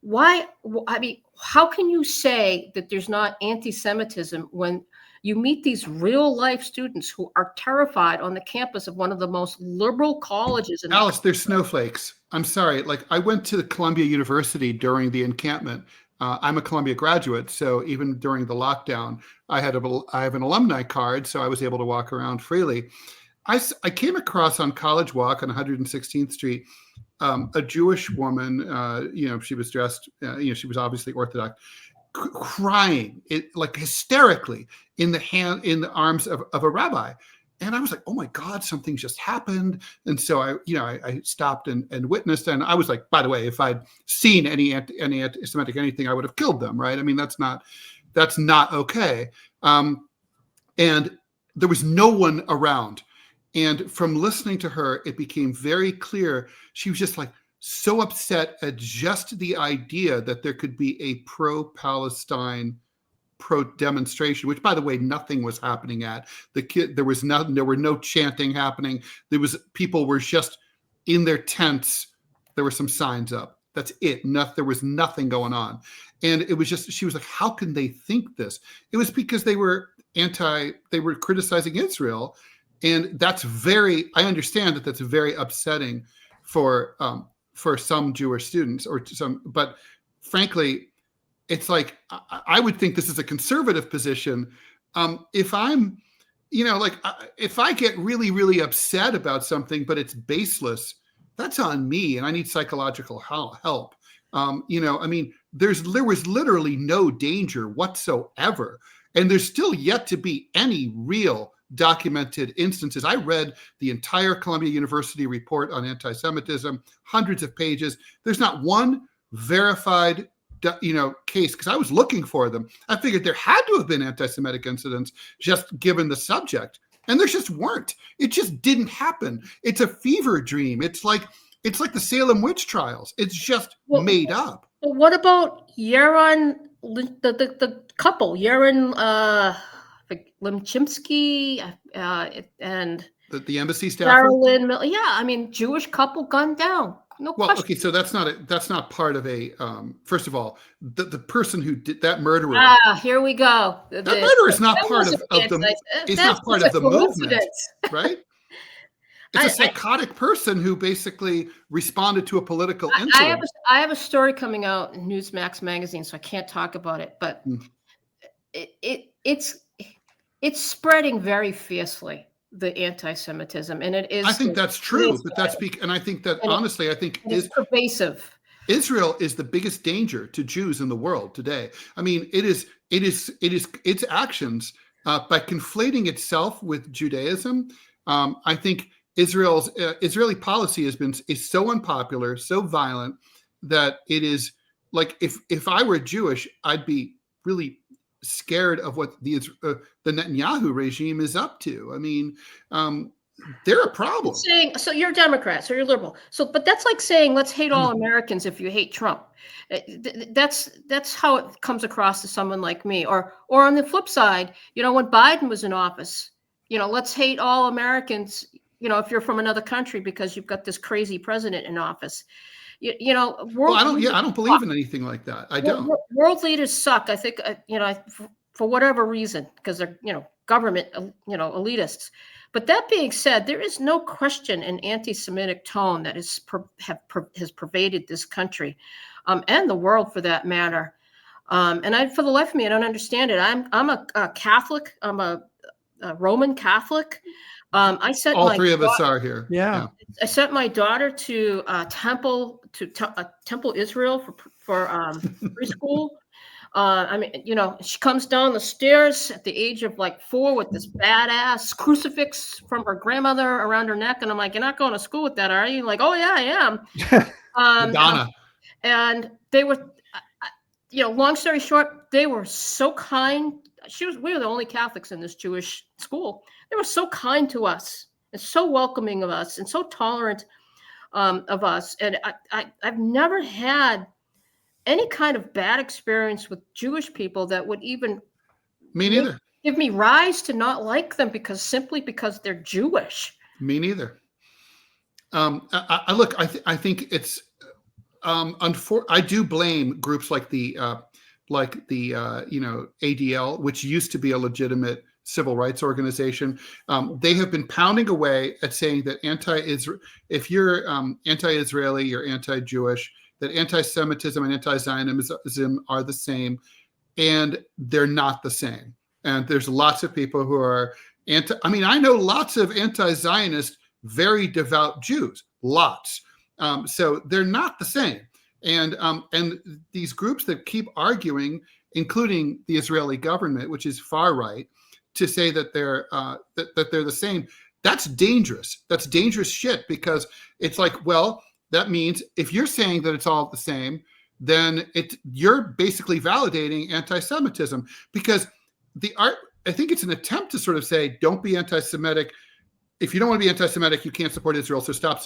Why? I mean, how can you say that there's not anti-Semitism when you meet these real life students who are terrified on the campus of one of the most liberal colleges? Alice, they're snowflakes. I'm sorry. Like, I went to Columbia University during the encampment. I'm a Columbia graduate, so even during the lockdown, I have an alumni card, so I was able to walk around freely. I came across on College Walk on 116th Street a Jewish woman. She was dressed. She was obviously Orthodox, crying, like hysterically, in the arms of a rabbi. And I was like, oh my God, something just happened. And so I stopped and witnessed. And I was like, by the way, if I'd seen any anti-Semitic anything, I would have killed them, right? I mean, that's not okay. And there was no one around. And from listening to her, it became very clear she was just like so upset at just the idea that there could be a pro-Palestine demonstration, which, by the way, nothing was happening at. There were no chanting happening. People were just in their tents. There were some signs up. That's it. There was nothing going on. And it was just, she was like, how can they think this? It was because they were criticizing Israel. And I understand that that's very upsetting for some Jewish students but frankly, it's like, I would think this is a conservative position. If I'm, if I get really, really upset about something, but it's baseless, that's on me, and I need psychological help. I mean, there was literally no danger whatsoever, and there's still yet to be any real documented instances. I read the entire Columbia University report on anti-Semitism, hundreds of pages. There's not one verified case, because I was looking for them. I figured there had to have been anti-Semitic incidents just given the subject, and there just weren't. It just didn't happen. It's a fever dream. It's like the Salem witch trials. It's just made up. What about Yaron, the couple, Yaron Limchimsky and the embassy staffer? Yeah, I mean, Jewish couple gunned down. No question. Okay, so that's not part of a. First of all, the person who did that murderer. Here we go. That murderer is not part of the. It's not part of the movement, right? It's a psychotic person who basically responded to a political incident. I have a story coming out in Newsmax Magazine, so I can't talk about it, but it's spreading very fiercely, the anti-Semitism, and it is. I think that's true, but and I think that honestly, I think is pervasive. Israel is the biggest danger to Jews in the world today. I mean, it is its actions by conflating itself with Judaism. I think Israeli policy is so unpopular, so violent, that it is like, if I were Jewish, I'd be really scared of what the Netanyahu regime is up to. I mean, they're a problem. So you're a Democrat, so you're liberal. But that's like saying, let's hate all Americans if you hate Trump. That's how it comes across to someone like me. Or on the flip side, when Biden was in office, let's hate all Americans, if you're from another country because you've got this crazy president in office. Well, I don't believe in anything like that. I don't. World leaders suck. I think, for whatever reason, because they're, government, elitists. But that being said, there is no question an anti-Semitic tone that has pervaded this country, and the world for that matter. And for the life of me, I don't understand it. I'm a Catholic. I'm a Roman Catholic. I sent all three of us are here. Yeah. I sent my daughter to Temple Israel for preschool. She comes down the stairs at the age of like 4 with this badass crucifix from her grandmother around her neck. And I'm like, you're not going to school with that, are you? Like, oh yeah, I am. Madonna. And they were, long story short, they were so kind. We were the only Catholics in this Jewish school. They were so kind to us and so welcoming of us and so tolerant of us. And I've never had any kind of bad experience with Jewish people that would even me neither give me rise to not like them simply because they're Jewish. Me neither. I think it's I do blame groups like the ADL, which used to be a legitimate civil rights organization. They have been pounding away at saying that if you're anti-Israeli, you're anti-Jewish, that anti-Semitism and anti-Zionism are the same, and they're not the same. And there's lots of people who are I know lots of anti-Zionist, very devout Jews, lots. So they're not the same. And these groups that keep arguing, including the Israeli government, which is far right, to say that they're the same, that's dangerous. That's dangerous shit, because it's like, well, that means if you're saying that it's all the same, then you're basically validating anti-Semitism, because I think it's an attempt to sort of say, don't be anti-Semitic. If you don't want to be anti-Semitic, you can't support Israel. So stop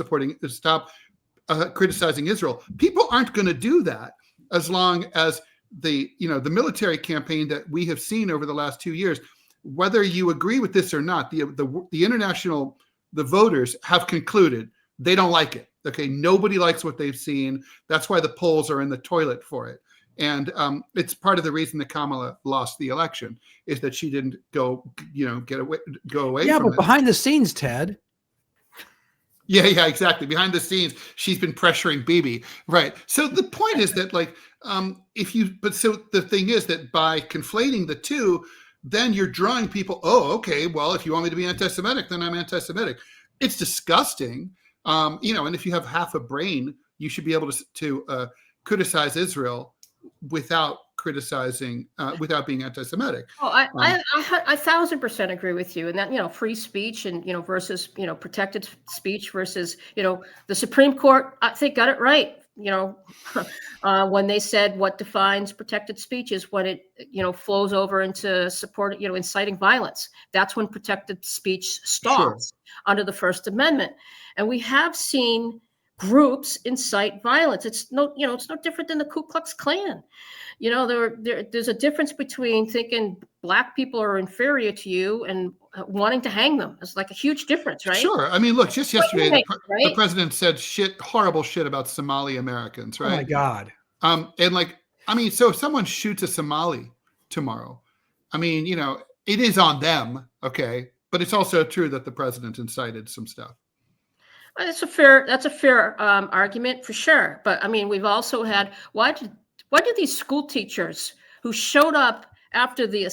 criticizing Israel. People aren't going to do that as long as the military campaign that we have seen over the last 2 years, whether you agree with this or not, the voters have concluded they don't like it. Okay, nobody likes what they've seen. That's why the polls are in the toilet for it. And it's part of the reason that Kamala lost the election, is that she didn't go away. Yeah, from but it. behind the scenes, Ted. Yeah, exactly. Behind the scenes, she's been pressuring Bibi, right? So the point is that, so the thing is that by conflating the two, then you're drawing people. Oh, okay. Well, if you want me to be anti-Semitic, then I'm anti-Semitic. It's disgusting. And if you have half a brain, you should be able to criticize Israel without criticizing, without being anti-Semitic. Oh, I 1,000% agree with you. And that, free speech and, versus, protected speech versus, the Supreme Court, I think, got it right. When they said what defines protected speech is when it, flows over into support, inciting violence. That's when protected speech stops under the First Amendment. And we have seen groups incite violence. It's no different than the Ku Klux Klan. There's a difference between thinking Black people are inferior to you and wanting to hang them. It's like a huge difference, right? Sure. I mean, look, just yesterday, the president said horrible shit about Somali Americans, right? Oh my God. So if someone shoots a Somali tomorrow, it is on them, okay? But it's also true that the president incited some stuff. That's a fair argument for sure. But we've also had, why did these school teachers who showed up after the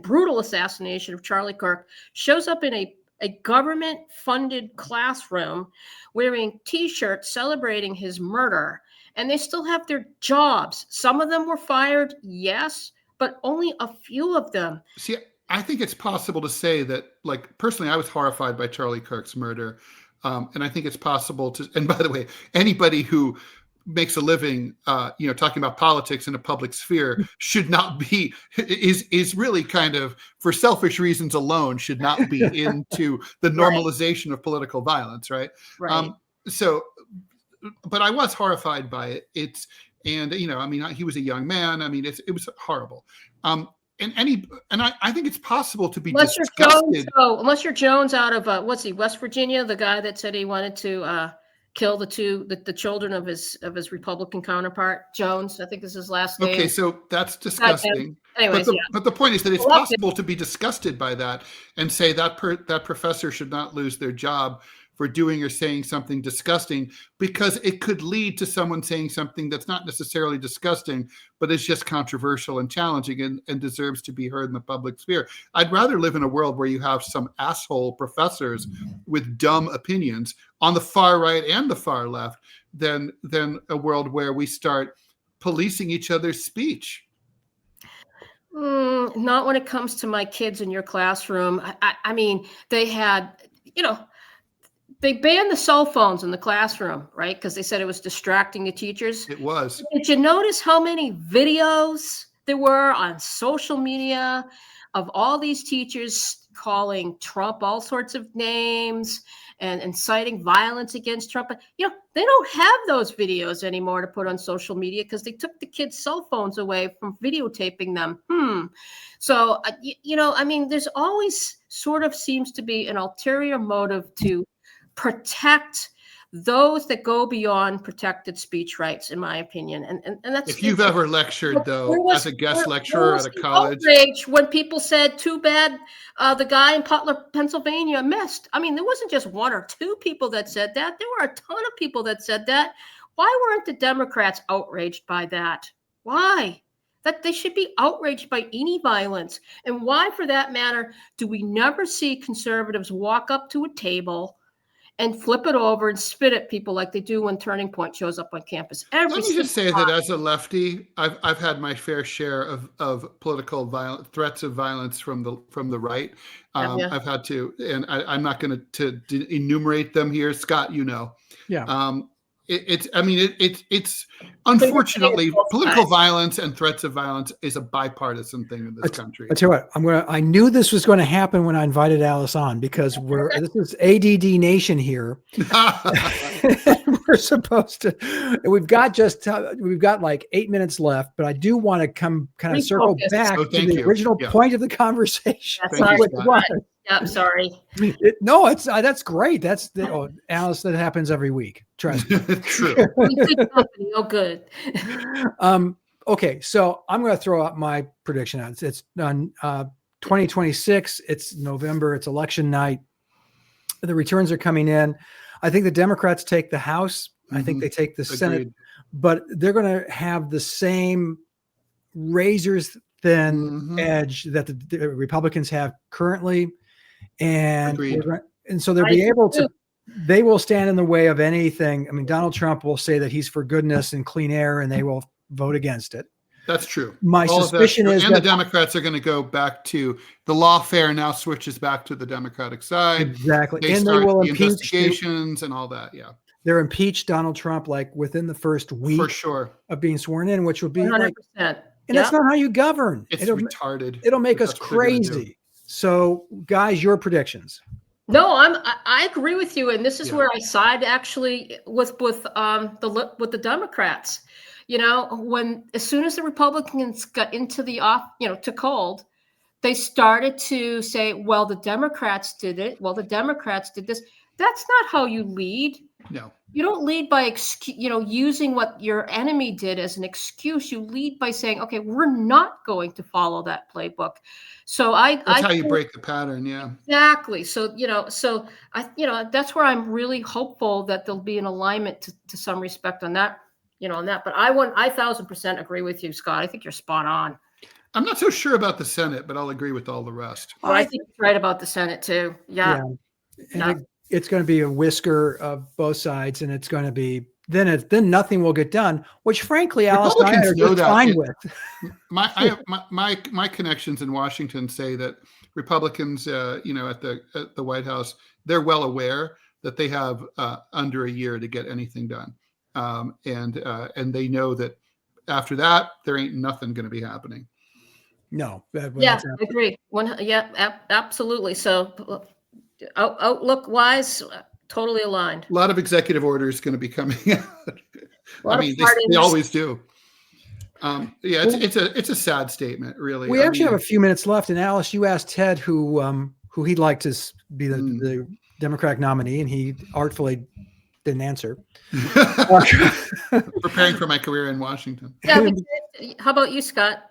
brutal assassination of Charlie Kirk, shows up in a government-funded classroom wearing T-shirts celebrating his murder, and they still have their jobs. Some of them were fired, yes, but only a few of them. See, I think it's possible to say that, like, personally, I was horrified by Charlie Kirk's murder. And I think it's possible to, and by the way, anybody who makes a living, talking about politics in a public sphere should not be, is really kind of, for selfish reasons alone, should not be into the normalization of political violence, right? Right. But I was horrified by it. He was a young man. I mean, it was horrible. I think it's possible to be disgusted. Unless you're Jones out of West Virginia, the guy that said he wanted to kill the children of his Republican counterpart, Jones, I think is his last name. Okay, so that's disgusting. Anyways, but the point is that it's possible to be disgusted by that and say that professor should not lose their job for doing or saying something disgusting, because it could lead to someone saying something that's not necessarily disgusting, but is just controversial and challenging and deserves to be heard in the public sphere. I'd rather live in a world where you have some asshole professors with dumb opinions on the far right and the far left than a world where we start policing each other's speech. Not when it comes to my kids in your classroom. I mean, they had, they banned the cell phones in the classroom, right? Because they said it was distracting the teachers. It was. Did you notice how many videos there were on social media of all these teachers calling Trump all sorts of names and inciting violence against Trump? They don't have those videos anymore to put on social media because they took the kids' cell phones away from videotaping them. So, there's always sort of seems to be an ulterior motive to protect those that go beyond protected speech rights, in my opinion. And that's, if you've ever lectured, though, as a guest lecturer at a college, outrage when people said, too bad the guy in Butler, Pennsylvania missed. I mean, there wasn't just one or two people that said that. There were a ton of people that said that. Why weren't the Democrats outraged by that? Why? That they should be outraged by any violence. And why, for that matter, do we never see conservatives walk up to a table and flip it over and spit at people like they do when Turning Point shows up on campus? Let me just say that as a lefty, I've had my fair share of political violence, threats of violence from the right. I've had to, and I'm not going to enumerate them here, Scott. Yeah. It's unfortunately political violence and threats of violence is a bipartisan thing in this country. I tell you what, I knew this was going to happen when I invited Alice on, because this is ADD Nation here. We're supposed to. We've got like 8 minutes left, but I do want to come kind of circle back to the original point of the conversation. I'm sorry. That's great. Alice, that happens every week. Trust me. True. Oh, good. Okay, so I'm going to throw out my prediction. It's done. 2026. It's November. It's election night. The returns are coming in. I think the Democrats take the House. I think they take the Senate, but they're going to have the same razors thin edge that the Republicans have currently. And so they'll be able to, they will stand in the way of anything. I mean, Donald Trump will say that he's for goodness and clean air, and they will vote against it. That's true. My suspicion is that the Democrats are going to go back to the lawfare now switches back to the Democratic side. Exactly. They start the investigations and all that. Yeah. They're impeached Donald Trump like within the first week for sure of being sworn in, which would be 100%. And that's not how you govern. It's retarded. It'll make us crazy. So, guys, your predictions. No, I agree with you, and this is where I side actually with the Democrats. As soon as the Republicans got into the to cold, they started to say, "Well, the Democrats did it. Well, the Democrats did this." That's not how you lead. No. You don't lead by using what your enemy did as an excuse. You lead by saying, "Okay, we're not going to follow that playbook." So that's how you break the pattern. Yeah, exactly. So that's where I'm really hopeful that there'll be an alignment to some respect on that. But I 1,000% agree with you, Scott. I think you're spot on. I'm not so sure about the Senate, but I'll agree with all the rest. I think you're right about the Senate too. Yeah. And it's going to be a whisker of both sides, and it's going to be then nothing will get done. Which, frankly, Alice and I are just fine with. My connections in Washington say that Republicans, at the White House, they're well aware that they have under a year to get anything done, and they know that after that there ain't nothing going to be happening. No. Yeah, I agree. Absolutely. So, outlook wise, totally aligned. A lot of executive orders going to be coming out. I mean, they always do. It's a sad statement, really. We actually have a few minutes left, and Alice, you asked Ted who he'd like to be the Democratic nominee, and he artfully didn't answer. Preparing for my career in Washington. Yeah. How about you, Scott?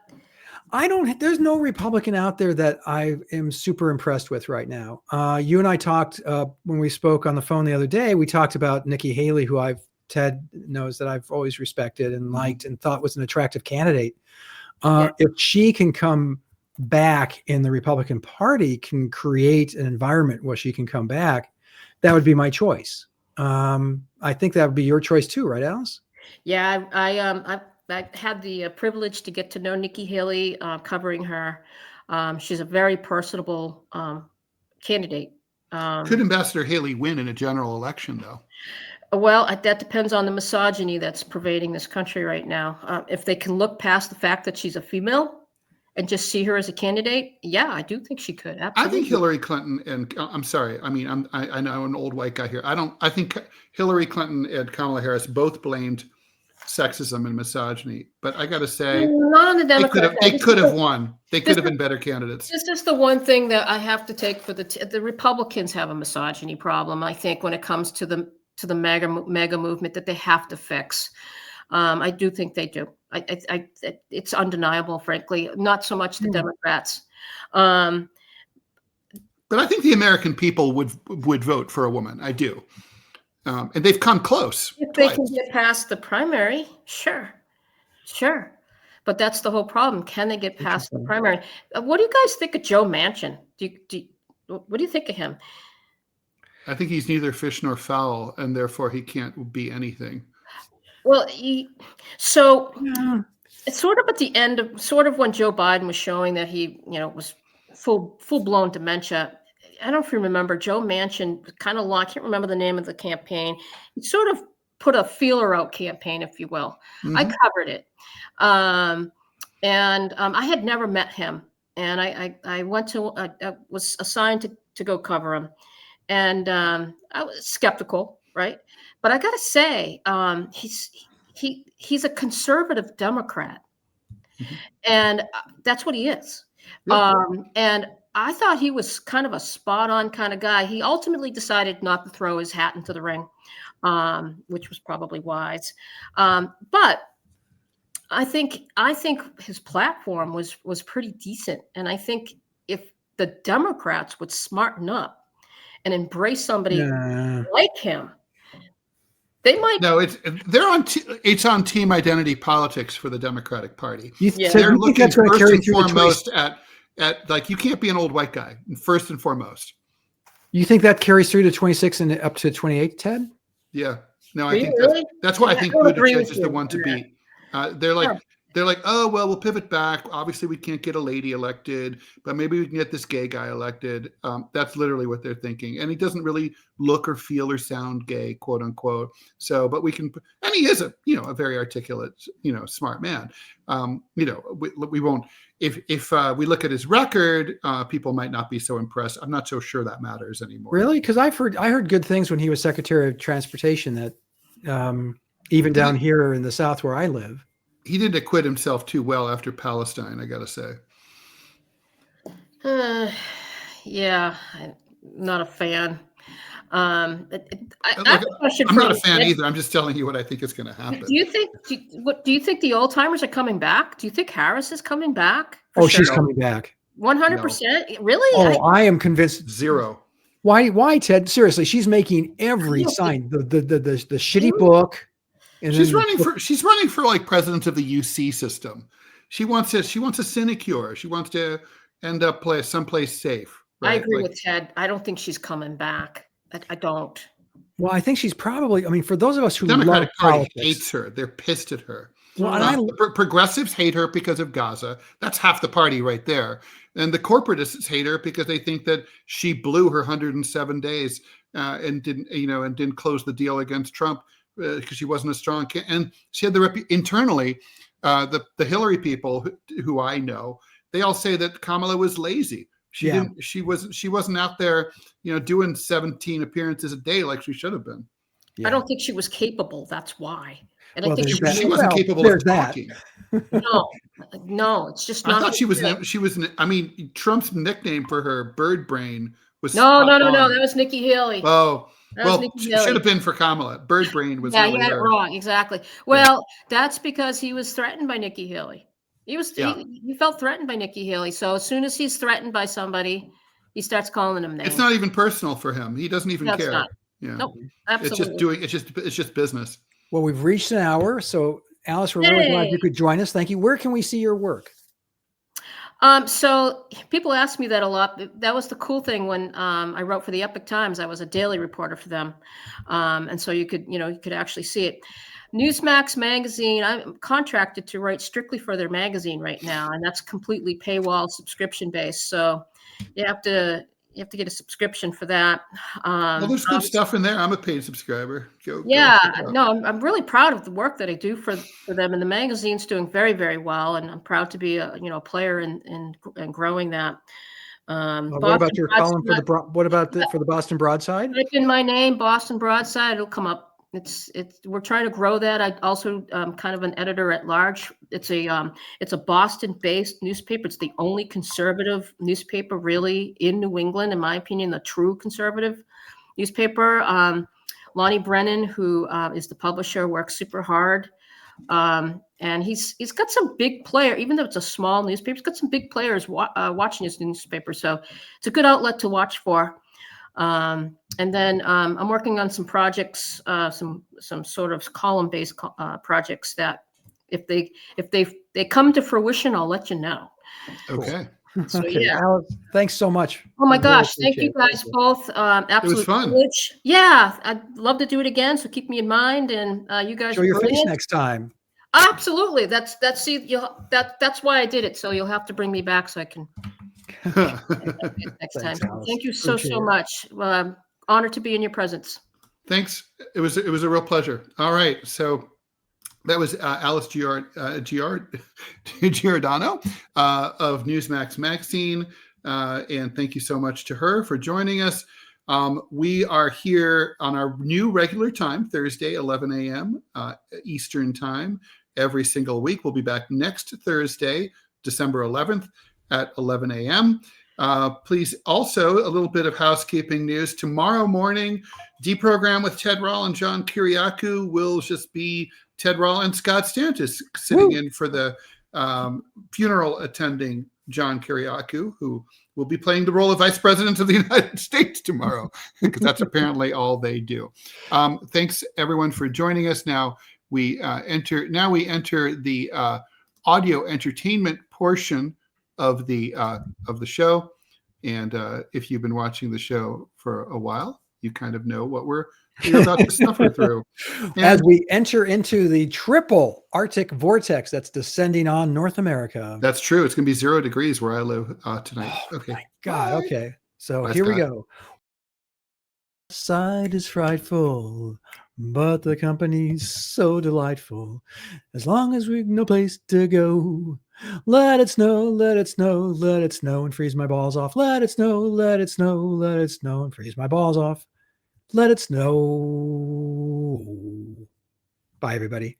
There's no Republican out there that I am super impressed with right now. You and I talked when we spoke on the phone the other day. We talked about Nikki Haley, who Ted knows that I've always respected and liked and thought was an attractive candidate. If she can come back in the Republican Party, can create an environment where she can come back, that would be my choice. I think that would be your choice too, right, Alice? Yeah, I had the privilege to get to know Nikki Haley, covering her. She's a very personable candidate. Could Ambassador Haley win in a general election, though? Well, that depends on the misogyny that's pervading this country right now. If they can look past the fact that she's a female and just see her as a candidate, yeah, I do think she could. Absolutely. I think Hillary Clinton and I'm sorry. I mean, I know I'm an old white guy here. I think Hillary Clinton and Kamala Harris both blamed sexism and misogyny, but I got to say, not on the Democrats. They could have won. They could have been better candidates. This is the one thing that I have to take for the Republicans have a misogyny problem. I think when it comes to the mega movement that they have to fix. I do think they do. It's undeniable, frankly. Not so much the Democrats. But I think the American people would vote for a woman. I do. And they've come close. If they can get past the primary, sure. But that's the whole problem. Can they get past the primary? What do you guys think of Joe Manchin? What do you think of him? I think he's neither fish nor fowl, and therefore he can't be anything. Well, it's sort of at the end of when Joe Biden was showing that he, was full blown dementia. I don't know if you remember, Joe Manchin kind of I can't remember the name of the campaign. He sort of put a feeler out campaign, if you will. Mm-hmm. I covered it. And I had never met him. And I was assigned to go cover him. And I was skeptical, right? But I got to say, he's a conservative Democrat. Mm-hmm. And that's what he is. Yeah. And I thought he was kind of a spot on kind of guy. He ultimately decided not to throw his hat into the ring, which was probably wise. But I think his platform was pretty decent. And I think if the Democrats would smarten up and embrace somebody like him, they might. No, it's on team identity politics for the Democratic Party. They're looking first and foremost at like, you can't be an old white guy, first and foremost. You think that carries through to 26 and up to 28, Ted? Yeah. No, I think that's why I think Buttigieg is the one to beat. They're like, oh, well, we'll pivot back. Obviously, we can't get a lady elected, but maybe we can get this gay guy elected. That's literally what they're thinking. And he doesn't really look or feel or sound gay, quote unquote. So, but we can, and he is a very articulate, smart man. We won't, if we look at his record, people might not be so impressed. I'm not so sure that matters anymore. Really? Because I heard good things when he was Secretary of Transportation that even down here in the South where I live. He didn't acquit himself too well after Palestine, I got to say. Yeah, I'm not a fan. I'm not a fan either. I'm just telling you what I think is going to happen. Do you think the old timers are coming back? Do you think Harris is coming back? She's coming back. 100%. Really? I am convinced. Zero. Why, Ted? Seriously, she's making every sign. The shitty book. And she's running for like president of the UC system. She wants a sinecure. She wants to end up someplace safe. I right? agree Like, with Ted. I don't think she's coming back. I don't. Well, I think she's probably, I mean, for those of us who the Democratic love Party politics, hates her. They're pissed at her. well, and I, The progressives hate her because of Gaza. That's half the party right there. And the corporatists hate her because they think that she blew her 107 days and didn't close the deal against Trump because she wasn't a strong. And she had internally, the Hillary people who I know, they all say that Kamala was lazy. She wasn't out there, doing 17 appearances a day like she should have been. I don't think she was capable. That's why. And I Well, think she wasn't capable of talking. No, it's just I not. thought she was. I mean, Trump's nickname for her, Bird Brain, was no. That was Nikki Haley. Oh, well, Nikki she Haley. should have been for Kamala. Bird Brain was. Yeah, really you had it her. wrong. Exactly. Well, that's because he was threatened by Nikki Haley. He felt threatened by Nikki Haley. So as soon as he's threatened by somebody, he starts calling them names. It's not even personal for him. He doesn't even care. Not. Yeah. Nope. Absolutely. It's just business. Well, we've reached an hour. So Alice, we're really glad you could join us. Thank you. Where can we see your work? So people ask me that a lot. That was the cool thing when I wrote for the Epoch Times. I was a daily reporter for them, and so you could actually see it. Newsmax Magazine. I'm contracted to write strictly for their magazine right now, and that's completely paywall subscription based. So you have to get a subscription for that. Well, there's good stuff in there. I'm a paid subscriber. I'm really proud of the work that I do for them, and the magazine's doing very, very well. And I'm proud to be a player in growing that. What about your column for the Boston Broadside? Type in my name, Boston Broadside. It'll come up. We're trying to grow that. I also kind of an editor at large. It's a Boston-based newspaper. It's the only conservative newspaper really in New England, in my opinion, the true conservative newspaper. Lonnie Brennan, who is the publisher, works super hard. And he's got some big player, even though it's a small newspaper, he's got some big players watching his newspaper. So it's a good outlet to watch for. And then I'm working on some projects, some sort of column-based projects that if they come to fruition, I'll let you know. Okay. So, okay. Alice, thanks so much. Oh my gosh. Thank you guys both. Absolute it was fun. privilege. Yeah. I'd love to do it again. So keep me in mind, and you guys show your face next time. Absolutely. That's why I did it. So you'll have to bring me back so I can next time. Alice. Thank you so much. Honored to be in your presence. Thanks. It was a real pleasure. All right. So that was Alice Giordano of Newsmax Magazine. And thank you so much to her for joining us. We are here on our new regular time, Thursday, 11 a.m. Eastern time, every single week. We'll be back next Thursday, December 11th at 11 a.m. Please also, a little bit of housekeeping news. Tomorrow morning, Deprogram with Ted Rall and John Kiriakou will just be Ted Rall and Scott Stantis sitting in for the funeral attending John Kiriakou, who will be playing the role of Vice President of the United States tomorrow, because that's apparently all they do. Thanks everyone for joining us. Now we enter the audio entertainment portion of the show, and if you've been watching the show for a while, you kind of know what we're about to suffer through. As we enter into the triple Arctic vortex that's descending on North America. That's true. It's going to be 0 degrees where I live tonight. Okay. My God. Okay. So Bye, here Scott. we go. Side is frightful, but the company's so delightful. As long as we've no place to go. Let it snow, let it snow, let it snow and freeze my balls off. Let it snow, let it snow, let it snow and freeze my balls off. Let it snow. Bye, everybody.